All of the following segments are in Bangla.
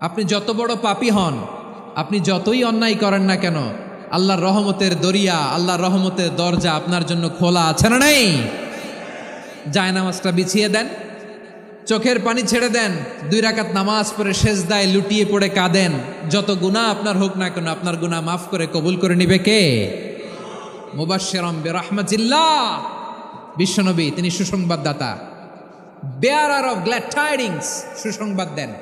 আপনি যত বড় পাপী হন, আপনি যতই অন্যায় করেন না কেন, আল্লাহর রহমতের দরিয়া, আল্লাহর রহমতের দরজা আপনার জন্য খোলা আছে না নেই? জায়নামাজটা বিছিয়ে দেন, চোখের পানি ছেড়ে দেন, 2 রাকাত নামাজ পড়ে সেজদায় লুটিয়ে পড়ে কাঁদেন। যত গুনাহ আপনার হোক না কেন, আপনার গুনাহ মাফ করে কবুল করে নিবে কে? মুবাশশিরাম বিরহমাতিল্লাহ, বিশ্বনবী তিনি সুসংবাদদাতা, বেয়ারার অফ গ্ল্যাড টাইডিংস, সুসংবাদ দেন।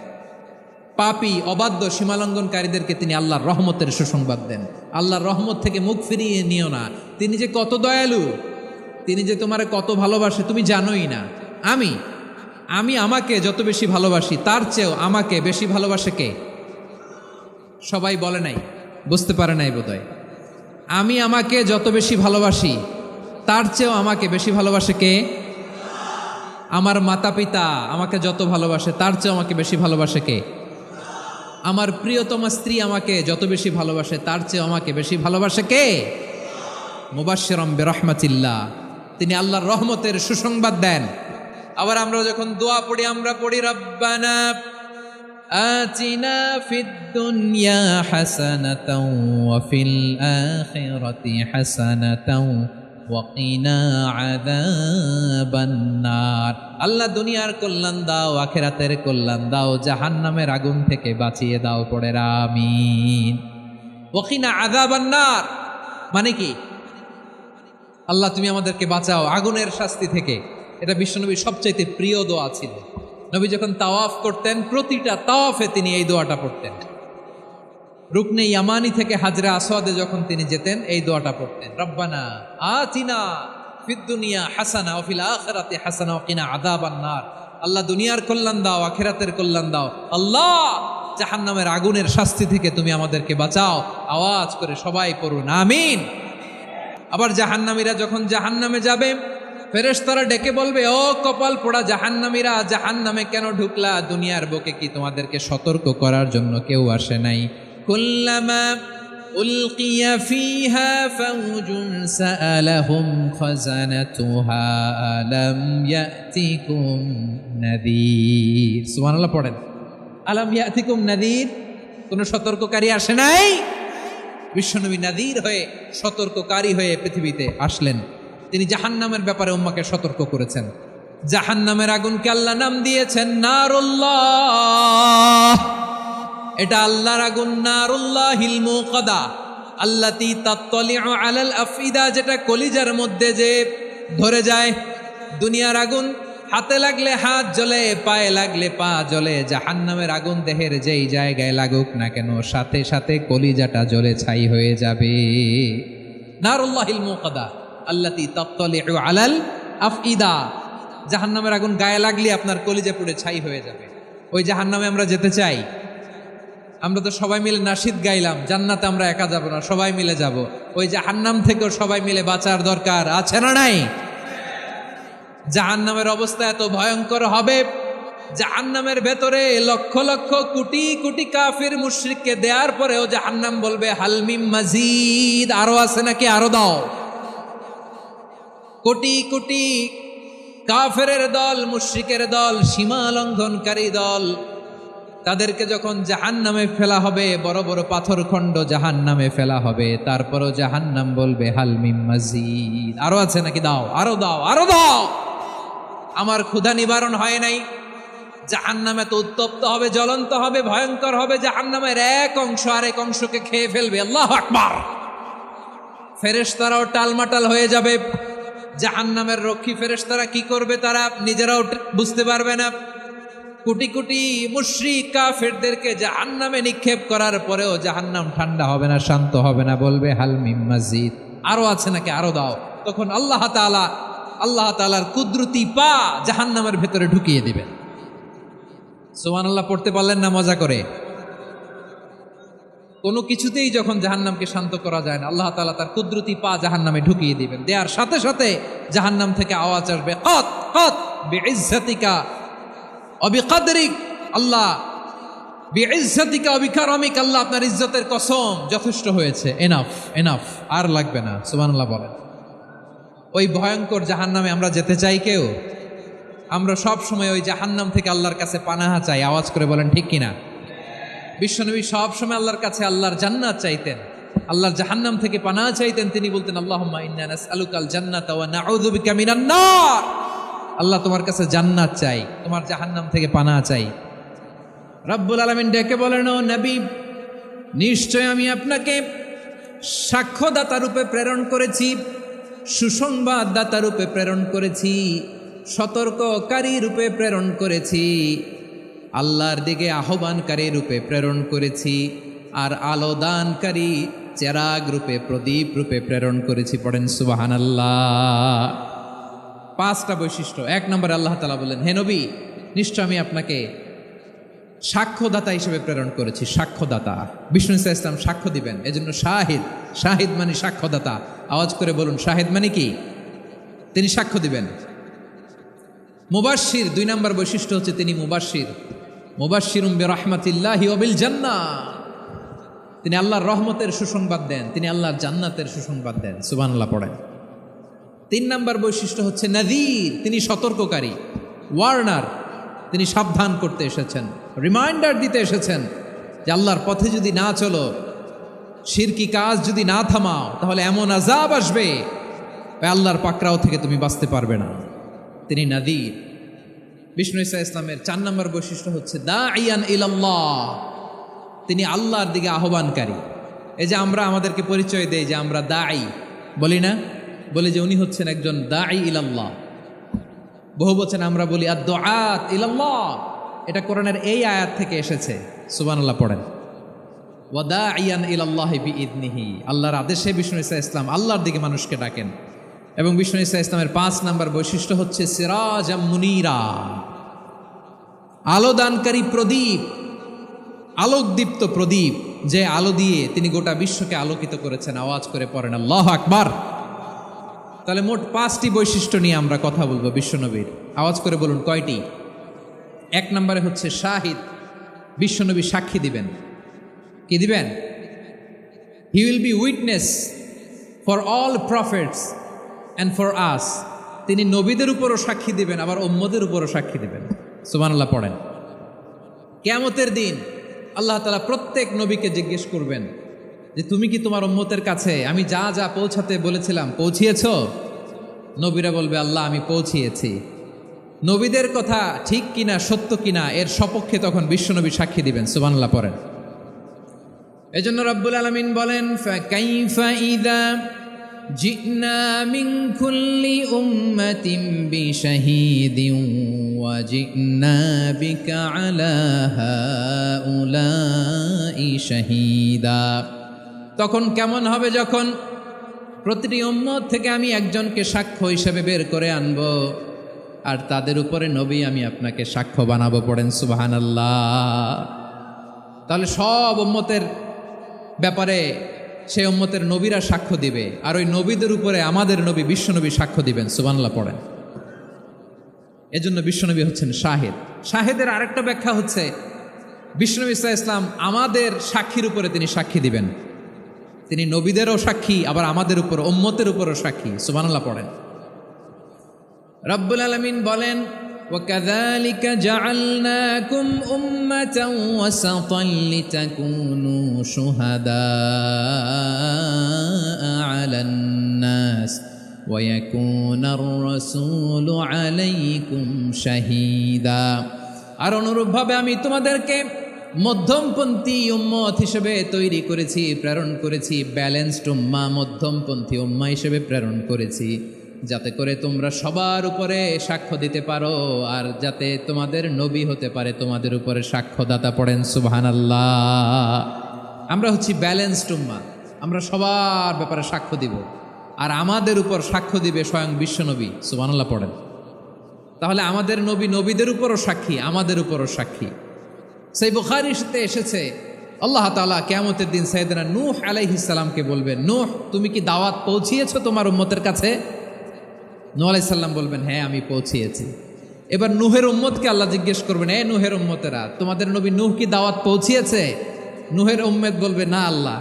পাপী অবাধ্য সীমালঙ্ঘনকারীদেরকে তিনি আল্লাহর রহমতের সুসংবাদ দেন। আল্লাহর রহমত থেকে মুখ ফিরিয়ে নিও না। তিনি যে কত দয়ালু, তিনি যে তোমারে কত ভালোবাসে তুমি জানোই না। আমি আমাকে যত বেশি ভালোবাসি তার চেয়েও আমাকে বেশি ভালোবাসে কে? সবাই বলে নাই, বুঝতে পারে নাই বোধহয়। আমি আমাকে যত বেশি ভালোবাসি তার চেয়েও আমাকে বেশি ভালোবাসে কে? আমার মাতা পিতা আমাকে যত ভালোবাসে তার চেয়েও আমাকে বেশি ভালোবাসে কে? আমার প্রিয়তমা স্ত্রী আমাকে যত বেশি ভালোবাসে তার চেয়েও আমাকে বেশি ভালোবাসে কে? মুবাশশিরাম বিরহমাতিল্লাহ, তিনি আল্লাহর রহমতের সুসংবাদ দেন। আবার আমরা যখন দোয়া পড়ি, আমরা পড়ি রব্বানা আতিনা ফিদ দুনিয়া হাসানাতাও ওয়া ফিল আখিরাতি হাসানাতাও ওয়া কিনা আযাবান নার। আল্লাহ দুনিয়ার কল্যাণ দাও, আখিরাতের কল্যাণ দাও, জাহান্নামের আগুন থেকে বাঁচিয়ে দাও, পড়ে আমিন। ওয়া কিনা আযাবান নার মানে কি? আল্লাহ তুমি আমাদেরকে বাঁচাও আগুনের শাস্তি থেকে। এটা বিশ্বনবীর সবচাইতে প্রিয় দোয়া ছিল। নবী যখন তাওয়াফ করতেন, প্রতিটা তাওয়াফে তিনি এই দোয়াটা পড়তেন। রুকনে ইয়ামানি থেকে হাজরে আসওয়াদে যখন তিনি যেতেন, এই দোয়াটা পড়তেন, রব্বানা আতিনা ফিদ দুনিয়া হাসানা ওয়া ফিল আখিরাতি হাসানা ওয়া কিনা আযাবান নার। আল্লাহ দুনিয়ার কল্যাণ দাও, আখিরাতের কল্যাণ দাও। আল্লাহ জাহান্নামের আগুনের শাস্তি থেকে তুমি আমাদেরকে বাঁচাও। আওয়াজ করে সবাই পড়ুন আমিন। আবার জাহান্নামীরা যখন জাহান্নামে যাবে, ফেরেশতারা ডেকে বলবে, ও কপাল পোড়া জাহান্নামীরা, জাহান্নামে কেন ঢুকলা? দুনিয়ার বুকে কি তোমাদেরকে সতর্ক করার জন্য কেউ আসে নাই? কুল্লামা উলকিয়া ফিহা ফাওজুন সাআলাহুম খাজানাতুহা আলাম ইয়াতিকুম নাযীর। সুবহানাল্লাহ পড়েন, আলাম ইয়াতিকুম নাযীর, কোন সতর্ককারী আসে নাই? বিশ্বনবী নাযীর হয়ে, সতর্ককারী হয়ে পৃথিবীতে আসলেন। তিনি জাহান্নামের ব্যাপারে উম্মাকে সতর্ক করেছেন। জাহান্নামের আগুনকে আল্লাহ নাম দিয়েছেন নারুল্লাহ। এটা আল্লাহর আগুন, নারুল্লাহিল মুকাদা আল্লাতী তাত্তালিউ আলাল আফইদা, যেটা কলিজার মধ্যে যে ধরে যায়। দুনিয়ার আগুন হাতে লাগলে হাত জ্বলে, পায়ে লাগলে পা জ্বলে। জাহান্নামের আগুন দেহের যেই জায়গায় লাগুক না কেন, সাথে সাথে কলিজাটা জ্বলে ছাই হয়ে যাবে। নারুল্লাহিল মুকাদা আল্লাতী তাত্তালিউ আলাল আফইদা, জাহান্নামের আগুন গায়ে লাগলে আপনার কলিজা পুড়ে ছাই হয়ে যাবে। ওই জাহান্নামে আমরা যেতে চাই? আমরা তো সবাই মিলে নাশিদ গাইলাম, জান্নাতে আমরা একা যাব না, সবাই মিলে যাব। ওই জাহান্নাম থেকেও সবাই মিলে বাঁচার দরকার আছে না নাই? জাহান্নামের অবস্থা এত ভয়ঙ্কর হবে, জাহান্নামের ভেতরে লক্ষ লক্ষ কোটি কোটি কাফির মুশরিককে দেওয়ার পরেও জাহান্নাম বলবে হাল মিন মাজিদ, আরো আছে নাকি, আরো দাও। কোটি কোটি কাফেরের দল, মুশরিকের দল, সীমা লঙ্ঘনকারী দল, তাদেরকে যখন জাহান্নামে ফেলা হবে, বড় বড় পাথরখণ্ড জাহান্নামে ফেলা হবে, তারপরও জাহান্নাম বলবে হাল মিন মাজিদ, আরো আছে নাকি, দাও, আরো দাও, আরো দাও। আমার ক্ষুধা নিবারণ হয় নাই। জাহান্নামে তো উত্তপ্ত হবে, জ্বলন্ত হবে, ভয়ঙ্কর হবে। জাহান্নামের এক অংশ আরেক অংশকে খেয়ে ফেলবে। আল্লাহু আকবার। ফেরেশতারাও টালমাটাল হয়ে যাবে। জাহান্নামের রক্ষী ফেরেশতারা কি করবে তারা নিজেরাও বুঝতে পারবে না। কোটি কোটি মুশরিক কাফেরদেরকে জাহান্নামে নিক্ষেপ করার পরেও জাহান্নাম ঠান্ডা হবে না, শান্ত হবে না, বলবে হাল মিন মাজিদ, আরো আছে নাকি, আরো দাও। তখন আল্লাহ তাআলার কুদরতি পা জাহান্নামের ভেতরে ঢুকিয়ে দিবেন। সুবহানাল্লাহ পড়তে পারলেন না মজা করে? কোনো কিছুতেই যখন জাহান্নামকে শান্ত করা যায় না, আল্লাহ তাআলা তার কুদরতি পা জাহান্নামে ঢুকিয়ে দিবেন। দেওয়ার সাথে সাথে জাহান্নাম থেকে আওয়াজ আসবে, কত কত বিইজ্জাতিকা ওয়া বিকদরিক, আল্লাহ বিইজ্জাতিকা ওয়া বিকারামিক, আল্লাহ আপনার ইজ্জতের কসম, যথেষ্ট হয়েছে, এনাফ এনাফ, আর লাগবে না। সুবহানাল্লাহ বলেন। ওই ভয়ঙ্কর জাহান্নামে আমরা যেতে চাই কেউ? আমরা সব সময় ওই জাহান্নাম থেকে আল্লাহর কাছে পানাহা চাই। আওয়াজ করে বলেন ঠিক কিনা? বিশ্বনবী সবসময় আল্লাহর কাছে আল্লাহর জান্নাত চাইতেন, আল্লাহর জাহান্নাম থেকে পানাহ চাইতেন। তিনি বলতেন আল্লাহুম্মা ইন্না নাসআলুকাল জান্নাতা ওয়া নাউযু বিকা মিনান নার। আল্লাহ তোমার কাছে জান্নাত চাই, তোমার জাহান্নাম থেকে পানাহ চাই। রব্বুল আলামিন ডেকে বলেন, ও নবী, নিশ্চয় আমি আপনাকে সাক্ষ্যদাতা রূপে প্রেরণ করেছি, সুসংবাদদাতা রূপে প্রেরণ করেছি, সতর্ককারী রূপে প্রেরণ করেছি, আল্লাহর দিকে আহ্বানকারী রূপে প্রেরণ করেছি, আর আলোদানকারী চেরাগ রূপে, প্রদীপ রূপে প্রেরণ করেছি। পড়েন সুবহানাল্লাহ। 5টা বৈশিষ্ট্য। 1 নম্বরে আল্লাহ তাআলা বললেন, হে নবী, নিশ্চয় আমি আপনাকে সাক্ষ্যদাতা হিসেবে প্রেরণ করেছি। সাক্ষ্যদাতা, বিষ্ণু ইসা ইসলাম সাক্ষ্য দিবেন, এজন্য শাহিদ। শাহিদ মানে সাক্ষ্যদাতা। আওয়াজ করে বলুন, শাহিদ মানে কি? তিনি সাক্ষ্য দিবেন। মুবাশশির, 2 নম্বর বৈশিষ্ট্য হচ্ছে তিনি মুবাশশির। মুবাশশিরুম বিরাহমাতিল্লাহি ওয়া বিল জান্নাহ। তিনি আল্লাহর রহমতের সুসংবাদ দেন, তিনি আল্লাহর জান্নাতের সুসংবাদ দেন। সুবহানাল্লাহ পড়েন। 3 নম্বর বৈশিষ্ট্য হচ্ছে নাযীর, তিনি সতর্ককারী, ওয়ার্নার। তিনি সাবধান করতে এসেছেন, রিমাইন্ডার দিতে এসেছেন যে আল্লাহর পথে যদি না চলো, শিরকি কাজ যদি না থামাও, তাহলে এমন আযাব আসবে আল্লাহর পাকড়াও থেকে তুমি বাঁচতে পারবে না। তিনি নাযীর। বিষ্ণু ইসা ইসলামের 4 নম্বর বৈশিষ্ট্য হচ্ছে দাঈয়ান ইলাল্লাহ, তিনি আল্লাহর দিকে আহ্বানকারী। এই যে আমরা আমাদেরকে পরিচয় দেই যে আমরা দাঈ, বলি না? বলি যে উনি হচ্ছেন একজন দাঈ ইলাল্লাহ। বহু বচন আমরা বলি আদ-দুআত ইলাল্লাহ। এটা কোরআনের এই আয়াত থেকে এসেছে। সুবহানাল্লাহ পড়েন। ওয়া দাঈয়ান ইলাল্লাহি বিইذনিহি, আল্লাহর আদেশে বিষ্ণু ইসা ইসলাম আল্লাহর দিকে মানুষকে ডাকেন। এবং বিষ্ণু ইসা ইসলামের 5 নম্বর বৈশিষ্ট্য হচ্ছে সিরাজাম মুনীরা, আলোদানকারী প্রদীপ, আলোকদীপ্ত প্রদীপ, যে আলো দিয়ে তিনি গোটা বিশ্বকে আলোকিত করেছেন। আওয়াজ করে পড়েন আল্লাহু আকবার। তাহলে মোট 5টি বৈশিষ্ট্য নিয়ে আমরা কথা বলবো বিশ্বনবীর। আওয়াজ করে বলুন কয়টি? 1 নম্বরে হচ্ছে শাহিদ, বিশ্বনবী সাক্ষী দিবেন। কি দিবেন? He will be witness for all prophets and for us. তিনি নবীদের উপরও সাক্ষী দিবেন, আবার উম্মতের উপরও সাক্ষী দিবেন। সুবহানাল্লাহ পড়েন। কিয়ামতের দিন আল্লাহ তাআলা প্রত্যেক নবীকে জিজ্ঞেস করবেন যে তুমি কি তোমার উম্মতের কাছে আমি যা যা পৌঁছাতে বলেছিলাম পৌঁছিয়েছ? নবীরা বলবে আল্লাহ আমি পৌঁছিয়েছি। নবীদের কথা ঠিক কিনা, সত্য কিনা, এর সপক্ষে তখন বিশ্বনবী সাক্ষী দিবেন। সুবহানাল্লাহ পড়েন। এজন্য রব্বুল আলামিন বলেন, ফাকাইফা ইযা জি'না মিন কুল্লি উম্মাতিন বিশাহীদিন ওয়া জি'না বিকা আলা হাউলাই শাহীদা। তখন কেমন হবে যখন প্রতিটি উম্মত থেকে আমি একজনকে সাক্ষ্য হিসেবে বের করে আনব, আর তাদের উপরে নবী আমি আপনাকে সাক্ষ্য বানাবো। পড়েন সুবহানাল্লাহ। তাহলে সব উম্মতের ব্যাপারে সেই উম্মতের নবীরা সাক্ষ্য দিবে, আর ওই নবীদের উপরে আমাদের নবী বিশ্বনবী সাক্ষ্য দিবেন। সুবহানাল্লাহ পড়েন। এজন্য বিশ্বনবী হচ্ছেন শাহিদ। শাহিদের আরেকটা ব্যাখ্যা হচ্ছে বিশ্বনবী সাল্লাল্লাহু আলাইহি ওয়াসাল্লাম আমাদের সাক্ষীর উপরে তিনি সাক্ষী দিবেন। তিনি নবীদেরও সাক্ষী, আবার আমাদের উপর, উম্মতের উপরও সাক্ষী। সুবহানাল্লাহ পড়েন। রব্বুল আলামিন বলেন, وَكَذَلِكَ جَعَلْنَاكُمْ أُمَّةً وَسَطًا لِتَكُونُوا شُهَدَاءَ عَلَى النَّاسِ وَيَكُونَ الرَّسُولُ عَلَيْكُمْ شَهِيدًا। আর অনুরূপভাবে আমি তোমাদেরকে মধ্যমপন্থী উম্মত হিসেবে তৈরি করেছি, প্রেরণ করেছি। ব্যালেন্সড উম্মাহ, মধ্যমপন্থী উম্মাহ হিসেবে প্রেরণ করেছি, যাতে করে তোমরা সবার উপরে সাক্ষ্য দিতে পারো, আর যাতে তোমাদের নবী হতে পারে তোমাদের উপরে সাক্ষ্যদাতা। পড়েন সুবহানাল্লাহ। আমরা হচ্ছি ব্যালেন্সড উম্মাহ, আমরা সবার ব্যাপারে সাক্ষ্য দিব, আর আমাদের উপর সাক্ষ্য দিবে স্বয়ং বিশ্বনবী। সুবহানাল্লাহ পড়েন। তাহলে আমাদের নবী নবীদের উপরও সাক্ষী, আমাদের উপরও সাক্ষী। সেই বুখারীতে এসেছে আল্লাহ তাআলা কিয়ামতের দিন সাইয়েদনা নূহ আলাইহিস সালামকে বলবেন, নূহ তুমি কি দাওয়াত পৌঁছিয়েছো তোমার উম্মতের কাছে? নূহ আলাইহিস সালাম বলবেন, হ্যাঁ আমি পৌঁছিয়েছি। এবার নূহের উম্মতকে আল্লাহ জিজ্ঞেস করবেন, এ নূহের উম্মতেরা, তোমাদের নবী নূহ কি দাওয়াত পৌঁছিয়েছে? নূহের উম্মত বলবে, না আল্লাহ,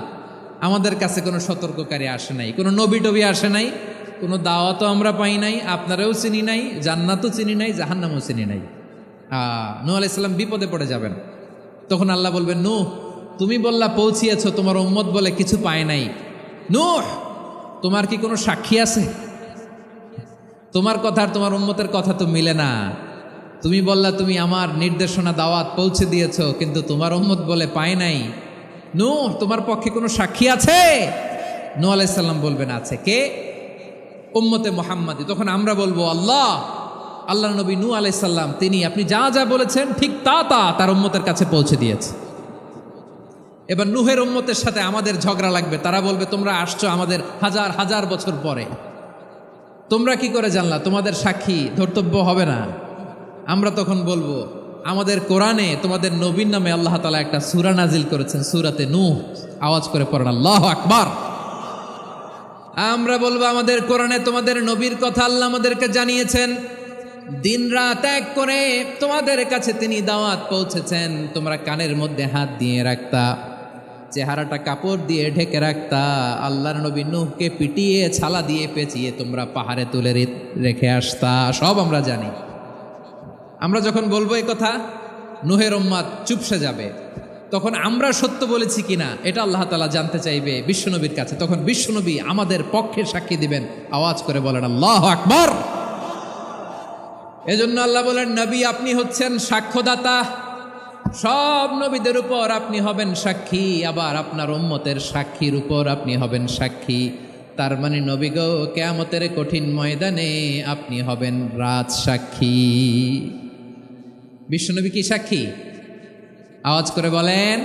আমাদের কাছে কোনো সতর্ককারী আসে নাই, কোনো নবী টবি আসে নাই, কোনো দাওয়াতও আমরা পাই নাই, আপনারাও চিনি নাই, জান্নাতও চিনি নাই, জাহান্নামও চিনি নাই। নূহ আলাইহিস সালাম বিপদে পড়ে যাবেন। তখন আল্লাহ বলবেন, নূহ তুমি বললা পৌঁছিয়েছ, তোমার উম্মত বলে কিছু পায় নাই। নূহ তোমার কি কোনো সাক্ষী আছে? তোমার কথা আর তোমার উম্মতের কথা তো মিলে না। তুমি বললা তুমি আমার নির্দেশনা দাওয়াত পৌঁছে দিয়েছ, কিন্তু তোমার উম্মত বলে পায় নাই। নূহ তোমার পক্ষে কোনো সাক্ষী আছে? নূহ আলাইহিস সালাম বলবেন আছে। কে? উম্মতে মুহাম্মাদি। তখন আমরা বলবো আল্লাহ নবী নূহ আলাইহিস সালাম তিনি আপনি যা যা বলেছেন ঠিক তার উম্মতের কাছে পৌঁছে দিয়েছে। এবার নূহের উম্মতের সাথে আমাদের ঝগড়া লাগবে। তারা বলবে তোমরা আসছো আমাদের হাজার হাজার বছর পরে, তোমরা কি করে জানলা? তোমাদের সাক্ষী ধর্তব্য হবে না। আমরা তখন বলবো আমাদের কোরআনে তোমাদের নবীর নামে আল্লাহ তাআলা একটা সূরা নাজিল করেছেন, সূরাতে নূহ। আওয়াজ করে পড়েন আল্লাহু আকবার। আমরা বলবো আমাদের কোরআনে তোমাদের নবীর কথা আল্লাহ আমাদেরকে জানিয়েছেন, দিন রাত এক করে তোমাদের কাছে তিনি দাওয়াত পৌঁছেছেন। তোমরা কানের মধ্যে হাত দিয়ে রাখতা, চেহারাটা কাপড় দিয়ে ঢেকে রাখতা, আল্লাহর নবী নূহকে পিটিয়ে ছালা দিয়ে পেঁচিয়ে তোমরা পাহাড়ে তুলে রেখে আসতা। সব আমরা জানি। আমরা যখন বলবো এই কথা, নূহের উম্মত চুপসে যাবে। তখন আমরা সত্য বলেছি কিনা এটা আল্লাহ তাআলা জানতে চাইবে বিশ্বনবীর কাছে। তখন বিশ্বনবী আমাদের পক্ষে সাক্ষী দিবেন। আওয়াজ করে বলেন আল্লাহু আকবার। এজন্য আল্লাহ বলেন, নবী আপনি হচ্ছেন সাক্ষ্যদাতা, সব নবীদের উপর আপনি হবেন সাক্ষী, আবার আপনার উম্মতের সাক্ষীর উপর আপনি হবেন সাক্ষী। তার মানে নবী গো, কিয়ামতের কঠিন ময়দানে আপনি হবেন রাজ সাক্ষী। বিশ্বনবী কি সাক্ষী? আওয়াজ করে বলেন,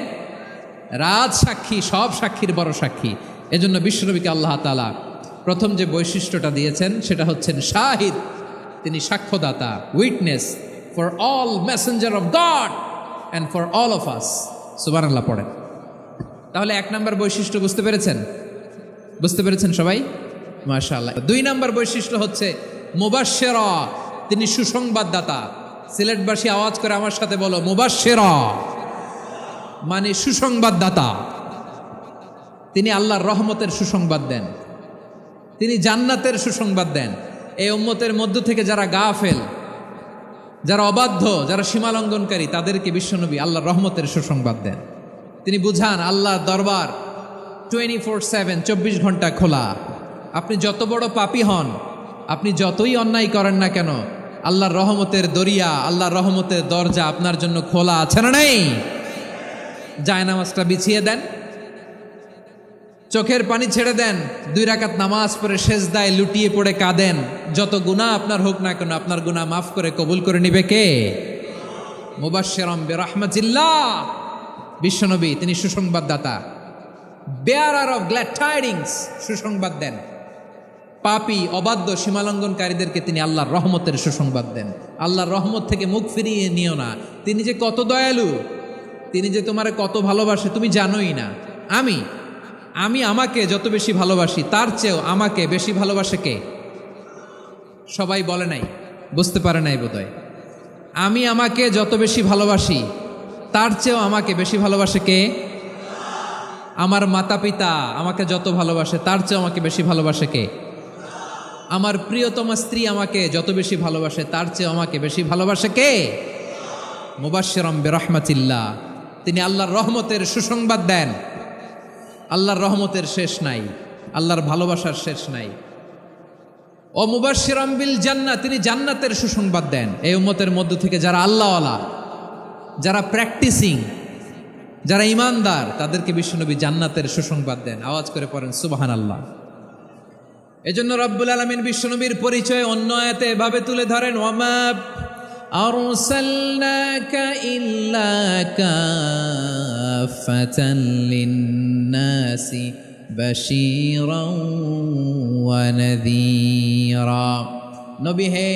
রাজ সাক্ষী, সব সাক্ষীর বড় সাক্ষী। এজন্য বিশ্বনবীকে আল্লাহ তাআলা প্রথম যে বৈশিষ্ট্যটা দিয়েছেন সেটা হচ্ছেন শাহিদ। তিনি সাক্ষ্যদাতা, witness for all messenger of God and for all of us. সুবহানাল্লাহ পড়েন। তাহলে এক নম্বর বৈশিষ্ট্য বুঝতে পেরেছেন? বুঝতে পেরেছেন সবাই? মাশাআল্লাহ। দুই নম্বর বৈশিষ্ট্য হচ্ছে মুবাশশিরা, তিনি সুসংবাদদাতা। সিলেটবাসী আওয়াজ করে আমার সাথে বলো, মুবাশশিরা মানে সুসংবাদদাতা। তিনি আল্লাহর রহমতের সুসংবাদ দেন, তিনি জান্নাতের সুসংবাদ দেন। এই উম্মতের মধ্য থেকে যারা গাফেল, যারা অবাধ্য, যারা সীমালঙ্ঘনকারী, তাদেরকে বিশ্বনবী আল্লাহর রহমতের সুসংবাদ দেন। তিনি বুঝান আল্লাহর দরবার 24/7 24 ঘন্টা খোলা। আপনি যত বড় পাপী হন, আপনি যতই অন্যায় করেন না কেন, আল্লাহর রহমতের দরিয়া, আল্লাহর রহমতের দরজা আপনার জন্য খোলা আছে না নেই? জায়নামাজটা বিছিয়ে দেন, চোখের পানি ছেড়ে দেন, 2 রাকাত নামাজ পড়ে সেজদায় লুটিয়ে পড়ে কাঁদেন। যত গুনাহ আপনার হোক না কেন, আপনার গুনাহ মাফ করে কবুল করে নিবে কে? মুবাশশিরাম বিরাহমাতিল্লাহ। বিশ্বনবী তিনি সুসংবাদদাতা, বেয়ারার অফ গ্ল্যাড টাইডিংস, সুসংবাদ দেন। পাপী, অবাধ্য, সীমালঙ্ঘনকারীদেরকে তিনি আল্লাহর রহমতের সুসংবাদ দেন। আল্লাহর রহমত থেকে মুখ ফিরিয়ে নিও না। তিনি যে কত দয়ালু, তিনি যে তোমারে কত ভালোবাসে তুমি জানোই না। আমি আমাকে যত বেশি ভালোবাসি তার চেয়েও আমাকে বেশি ভালোবাসে কে? সবাই বলে নাই, বুঝতে পারে নাই বোধহয়। আমি আমাকে যত বেশি ভালোবাসি তার চেয়েও আমাকে বেশি ভালোবাসে কে? আমার মাতা পিতা আমাকে যত ভালোবাসে তার চেয়েও আমাকে বেশি ভালোবাসে কে? আমার প্রিয়তমা স্ত্রী আমাকে যত বেশি ভালোবাসে তার চেয়েও আমাকে বেশি ভালোবাসে কে? মুবাশশিরাম বিরাহমাতিল্লাহ। তিনি আল্লাহর রহমতের সুসংবাদ দেন। আল্লাহর রহমতের শেষ নাই, আল্লাহর ভালোবাসার শেষ নাই। ও মুবাশশিরাম বিল জান্নাহ, তিনি জান্নাতের সুসংবাদ দেন। এই উম্মতের মধ্য থেকে যারা আল্লাহওয়ালা, যারা প্র্যাকটিসিং, যারা ইমানদার, তাদেরকে বিশ্বনবী জান্নাতের সুসংবাদ দেন। আওয়াজ করে পড়েন সুবহানাল্লাহ। এজন্য রব্বুল আলামিন বিশ্বনবীর পরিচয় অন্য আয়াতে এভাবে তুলে ধরেন, ওয়ামা আরসালনাকা ইল্লা কাফাতান লিন্নাসি বাশীরাও ওয়া নাযীরা। নবী হে,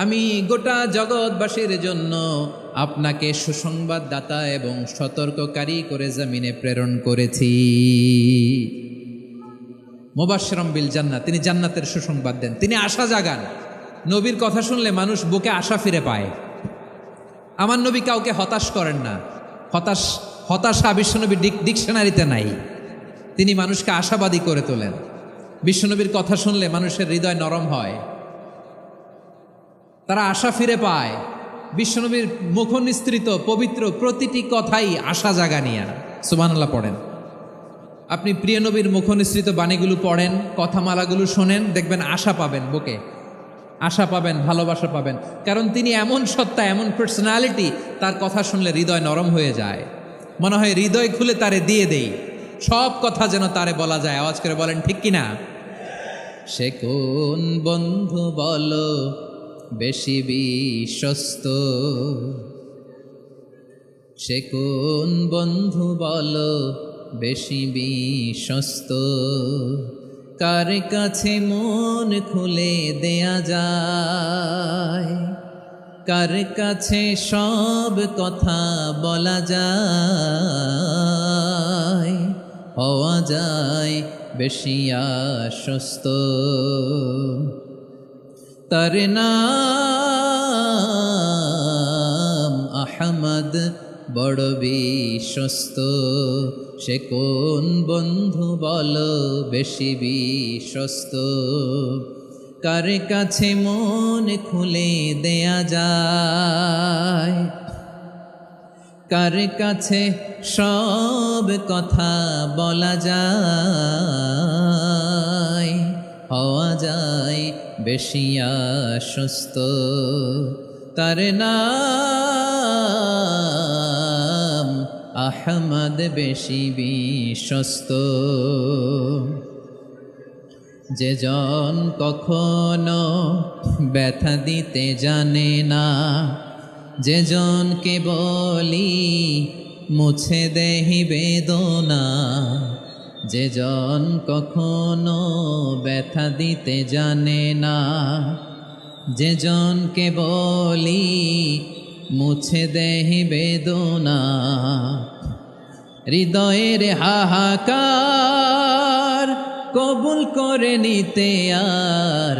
আমি গোটা জগৎবাসীর জন্য আপনাকে সুসংবাদদাতা এবং সতর্ককারী করে জমিনে প্রেরণ করেছি। মুবাশশিরাম বিল জান্নাহ, তিনি জান্নাতের সুসংবাদ দেন, তিনি আশা জাগান। নবীর কথা শুনলে মানুষ বুকে আশা ফিরে পায়। আমার নবী কাউকে হতাশ করেন না। হতাশা বিশ্বনবীর ডিকশনারিতে নাই। তিনি মানুষকে আশাবাদী করে তোলেন। বিশ্বনবীর কথা শুনলে মানুষের হৃদয় নরম হয়, তারা আশা ফিরে পায়। বিশ্বনবীর মুখনিসৃত পবিত্র প্রতিটি কথাই আশা জাগানিয়া। সুবহানাল্লাহ পড়েন। আপনি প্রিয় নবীর মুখনিসৃত বাণীগুলো পড়েন, কথামালাগুলো শোনেন, দেখবেন আশা পাবেন, বুকে আশা পাবেন, ভালোবাসা পাবেন। কারণ তিনি এমন সত্তা, এমন পার্সোনালিটি, তার কথা শুনলে হৃদয় নরম হয়ে যায়। মনে হয় হৃদয় খুলে তারে দিয়ে দেই, সব কথা যেন তারে বলা যায়। আওয়াজ করে বলেন ঠিক কিনা? সে কোন বন্ধু বলো বেশি বিশ্বস্ত, সে কোন বন্ধু বলো বেশি বিশ্বস্ত, কার কাছে মন খুলে দেয়া যায়, কার কাছে সব কথা বলা যায়, হওয়া যায় বেশি আশ্বস্ত। তার নাম আহমদ, বড় বিশ্বস্ত। সে কোন বন্ধু বলো বেশি বিশ্বস্ত, কার কাছে মন খুলে দেয়া যায়, কার কাছে সব কথা বলা যায়, হওয়া যায় বেশি আশ্বস্ত। তার নাম আহমদ, বেশি বিশ্বস্ত। যে জন কখনো ব্যথা দিতে জানে না, যে জনকে বলি মুছে দেহি বেদনা, যে জন কখনো ব্যথা দিতে জানে না, যে জনকে বলি মুছে দেহি বেদনা, হৃদয়ের হাহাকার কবুল করে নিতে আর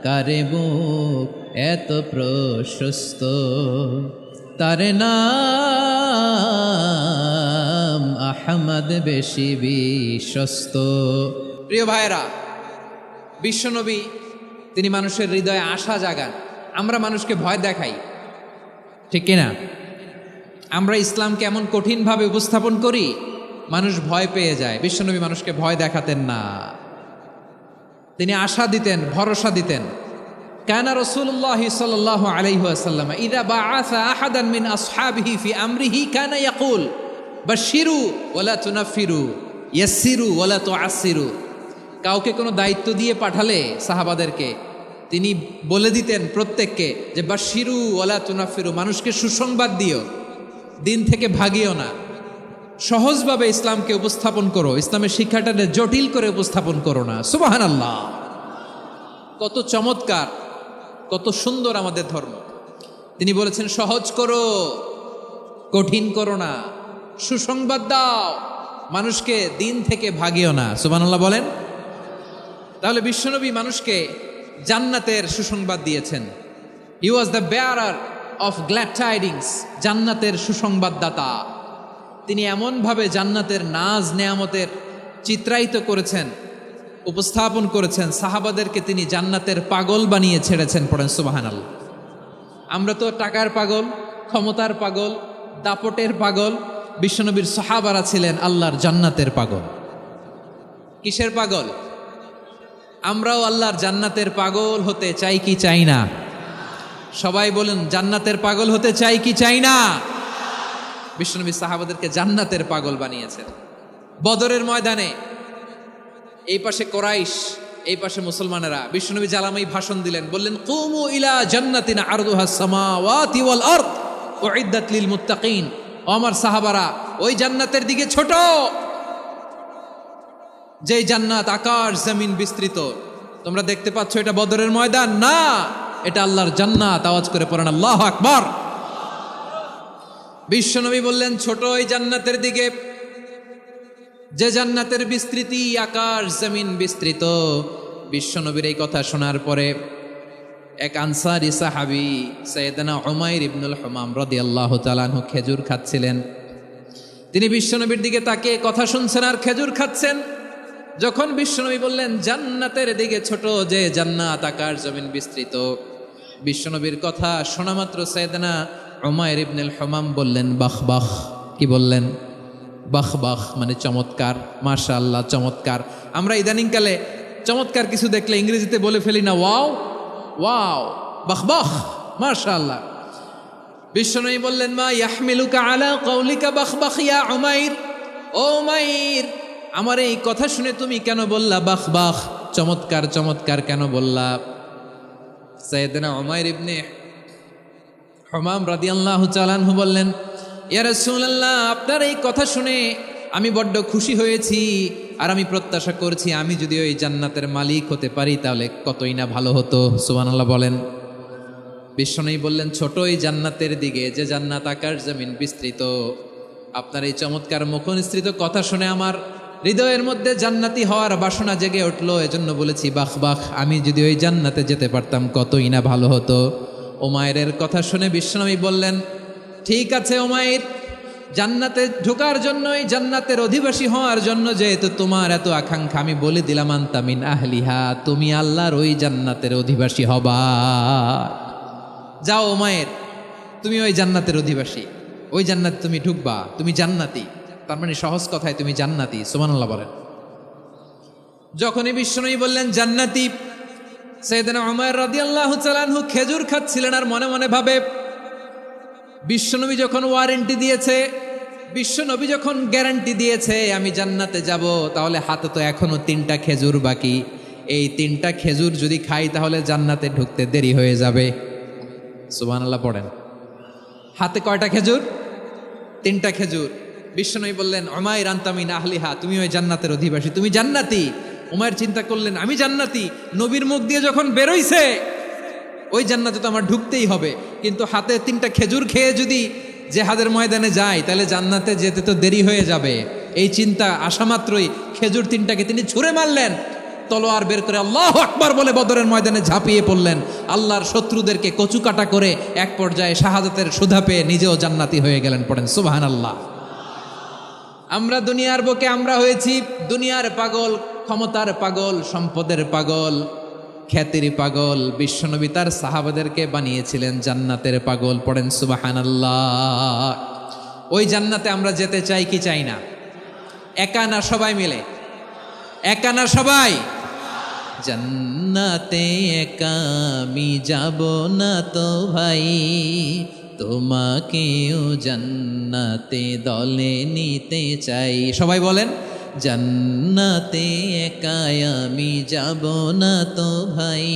কারে বুক এত প্রশস্ত। তার নাম আহমদ, বেশি বিশ্বস্ত। প্রিয় ভাইরা, বিশ্বনবী তিনি মানুষের হৃদয়ে আশা জাগান। আমরা মানুষকে ভয় দেখাই, ঠিক কিনা? আমরা ইসলামকে এমন কঠিনভাবে উপস্থাপন করি, মানুষ ভয় পেয়ে যায়। বিশ্বনবী মানুষকে ভয় দেখাতেন না, তিনি আশা দিতেন, ভরসা দিতেন। কানা রাসূলুল্লাহ সাল্লাল্লাহু আলাইহি ওয়াসাল্লাম ইযা বাআসা আহাদান মিন আসহাবিহি ফি আমরিহি কানা ইয়াকুল বাশশিরু ওয়ালা তুনাফিরু, ইয়াসসিরু ওয়ালা তুআসসিরু। কাউকে কোনো দায়িত্ব দিয়ে পাঠালে সাহাবাদেরকে তিনি বলে দিতেন প্রত্যেককে যে বাশশিরু ওয়ালা তুনাফিরু, মানুষকে সুসংবাদ দিও, দিন থেকে ভাগিও না, সহজভাবে ইসলামকে উপস্থাপন করো, ইসলামের শিক্ষাটাকে জটিল করে উপস্থাপন করো না। সুবহানাল্লাহ, কত চমৎকার, কত সুন্দর আমাদের ধর্ম। তিনি বলেছেন সহজ করো, কঠিন করো না, সুসংবাদ দাও, মানুষকে দিন থেকে ভাগিও না। সুবহানাল্লাহ বলেন। তাহলে বিশ্বনবী মানুষকে জান্নাতের সুসংবাদ দিয়েছেন। He was the bearer of glad tidings, জান্নাতের সুসংবাদদাতা। তিনি এমনভাবে জান্নাতের নাজ নেয়ামতের চিত্রায়িত করেছেন, উপস্থাপন করেছেন, সাহাবাদেরকে তিনি জান্নাতের পাগল বানিয়ে ছেড়েছেন। পড়েন সুবহানাল্লাহ। আমরা তো টাকার পাগল, ক্ষমতার পাগল, দাপটের পাগল। বিশ্বনবীর সাহাবারা ছিলেন আল্লাহর জান্নাতের পাগল। কিসের পাগল? আমরাও আল্লাহর জান্নাতের পাগল হতে চাই কি চাই না? সবাই বলেন, জান্নাতের পাগল হতে চাই কি চাই না? বিশ্বনবী সাহাবাদেরকে জান্নাতের পাগল বানিয়েছেন। বদরের ময়দানে এই পাশে কোরাইশ, এই পাশে মুসলমানেরা। বিশ্বনবী জালামাই ভাষণ দিলেন, বললেন কুমু ইলা জান্নাতিন আরদুহাস সামাওয়াতি ওয়াল আরদ উইদ্দাত লিল মুত্তাকিন। ও আমার সাহাবারা, ওই জান্নাতের দিকে ছোট, যেই জান্নাত আকাশ জমিন বিস্তৃত। তোমরা দেখতে পাচ্ছ এটা বদরের ময়দান না, এটা আল্লাহর জান্নাত। আওয়াজ করে পড়েন আল্লাহু আকবার। বিশ্বনবী বললেন ছোট ওই জান্নাতের দিকে, যে জান্নাতের বিস্তৃতি আকাশ জমিন বিস্তৃত। বিশ্বনবীর এই কথা শোনার পরে এক আনসারী সাহাবী সাইয়েদনা উমাইর ইবনুল হুমাম রাদিয়াল্লাহু তাআলা আনহু খেজুর খাচ্ছিলেন। তিনি বিশ্বনবীর দিকে তাকিয়ে কথা শুনছেন আর খেজুর খাচ্ছেন। যখন বিশ্বনবী বললেন জান্নাতের দিকে ছোট, যে জান্নাত আকাশ জমিন বিস্তৃত, বিশ্বনবীর কথা শোনা মাত্র সাইয়েদনা উমাইর ইবনুল হুমাম বললেন বাহ বাহ। কি বললেন? বাহ বাহ মানে চমৎকার, মাশাআল্লাহ চমৎকার। আমরা ইদানিংকালে চমৎকার কিছু দেখলে ইংরেজিতে বলে ফেলি না ওয়াও ওয়াও, বাহ বাহ, মাশাআল্লাহ। বিশ্বনবী বললেন মা ইয়াহমিলুকা আলা কওলিকা বাহ বাহ ইয়া উমাইর, ও উমাইর আমার এই কথা শুনে তুমি কেন বললা বাহ বাহ, চমৎকার চমৎকার কেন বললা? সাইয়েদনা উমাইর ইবনে হুমাম রাদিয়াল্লাহু তাআলা আনহু বললেন ইয়া রাসূলুল্লাহ, আপনার এই কথা শুনে আমি বড্ড খুশি হয়েছি, আর আমি প্রত্যাশা করছি আমি যদি ওই জান্নাতের মালিক হতে পারি তাহলে কতই না ভালো হতো। সুবহানাল্লাহ বলেন। বিশ্বনবী বললেন ছোট এই জান্নাতের দিকে, যে জান্নাত আকাশ জমিন বিস্তৃত। আপনার এই চমৎকার মুখনিসৃত কথা শুনে আমার হৃদয়ের মধ্যে জান্নাতি হওয়ার বাসনা জেগে উঠলো, এজন্য বলেছি বাহ বাহ, আমি যদি ওই জান্নাতে যেতে পারতাম কতই না ভালো হতো। উমাইরের কথা শুনে বিশ্বনবী বললেন ঠিক আছে উমাইর, জান্নাতে ঢোকার জন্যই, জান্নাতের অধিবাসী হওয়ার জন্য যেহেতু তোমার এত আকাঙ্ক্ষা, আমি বলে দিলাম আনতা মিন আহলিহা, তুমি আল্লাহর ওই জান্নাতের অধিবাসী হবা। যাও উমাইর, তুমি ওই জান্নাতের অধিবাসী, ওই জান্নাতে তুমি ঢুকবা, তুমি জান্নাতি। তার মানে সহজ কথায় তুমি জান্নাতি। সুবহানাল্লাহ বলেন। যখনই বিশ্বনবী বললেন জান্নাতি, সাইয়েদনা উমাইর রাদিয়াল্লাহু তাআলা আনহু খেজুর খাচ্ছিলেন আর মনে মনে ভাবে বিশ্বনবী যখন ওয়ারেন্টি দিয়েছে, বিশ্বনবী যখন গ্যারান্টি দিয়েছে আমি জান্নাতে যাব, তাহলে হাতে তো এখনো 3টা খেজুর বাকি। এই 3টা খেজুর যদি খাই তাহলে জান্নাতে ঢুকতে দেরি হয়ে যাবে। সুবহানাল্লাহ পড়েন। হাতে কয়টা খেজুর? 3টা খেজুর। বিশ্বনবী বললেন উমাইর আনতা মিন আহলিহা, তুমি ওই জান্নাতের অধিবাসী, তুমি জান্নাতি। উমাইর চিন্তা করলেন আমি জান্নাতি, নবীর মুখ দিয়ে যখন বেরোইছে ওই জান্নাতে তো আমার ঢুকতেই হবে, কিন্তু হাতে 3টা খেজুর খেয়ে যদি জেহাদের ময়দানে যাই তাহলে জান্নাতে যেতে তো দেরি হয়ে যাবে। এই চিন্তা আসা মাত্রই খেজুর 3টাকে তিনি ছুঁড়ে মারলেন, তলোয়ার বের করে আল্লাহু আকবার বলে বদরের ময়দানে ঝাঁপিয়ে পড়লেন। আল্লাহর শত্রুদেরকে কচুকাটা করে এক পর্যায়ে শাহাদাতের সুধা পেয়ে নিজেও জান্নাতি হয়ে গেলেন। পড়েন সুবহানাল্লাহ। আমরা দুনিয়ার বুকে আমরা হয়েছি দুনিয়ার পাগল, ক্ষমতার পাগল, সম্পদের পাগল, খ্যাতির পাগল। বিশ্বনবী তার সাহাবাদেরকে বানিয়েছিলেন জান্নাতের পাগল। পড়েন সুবহানাল্লাহ। ওই জান্নাতে আমরা যেতে চাই কি চাই না? একা না সবাই মিলে? একা না সবাই? জান্নাতে একা আমি যাব না তো ভাই, তোমাকেও জান্নাতে দলে নিতে চাই। সবাই বলেন জান্নাতে একা আমি যাব না তো ভাই,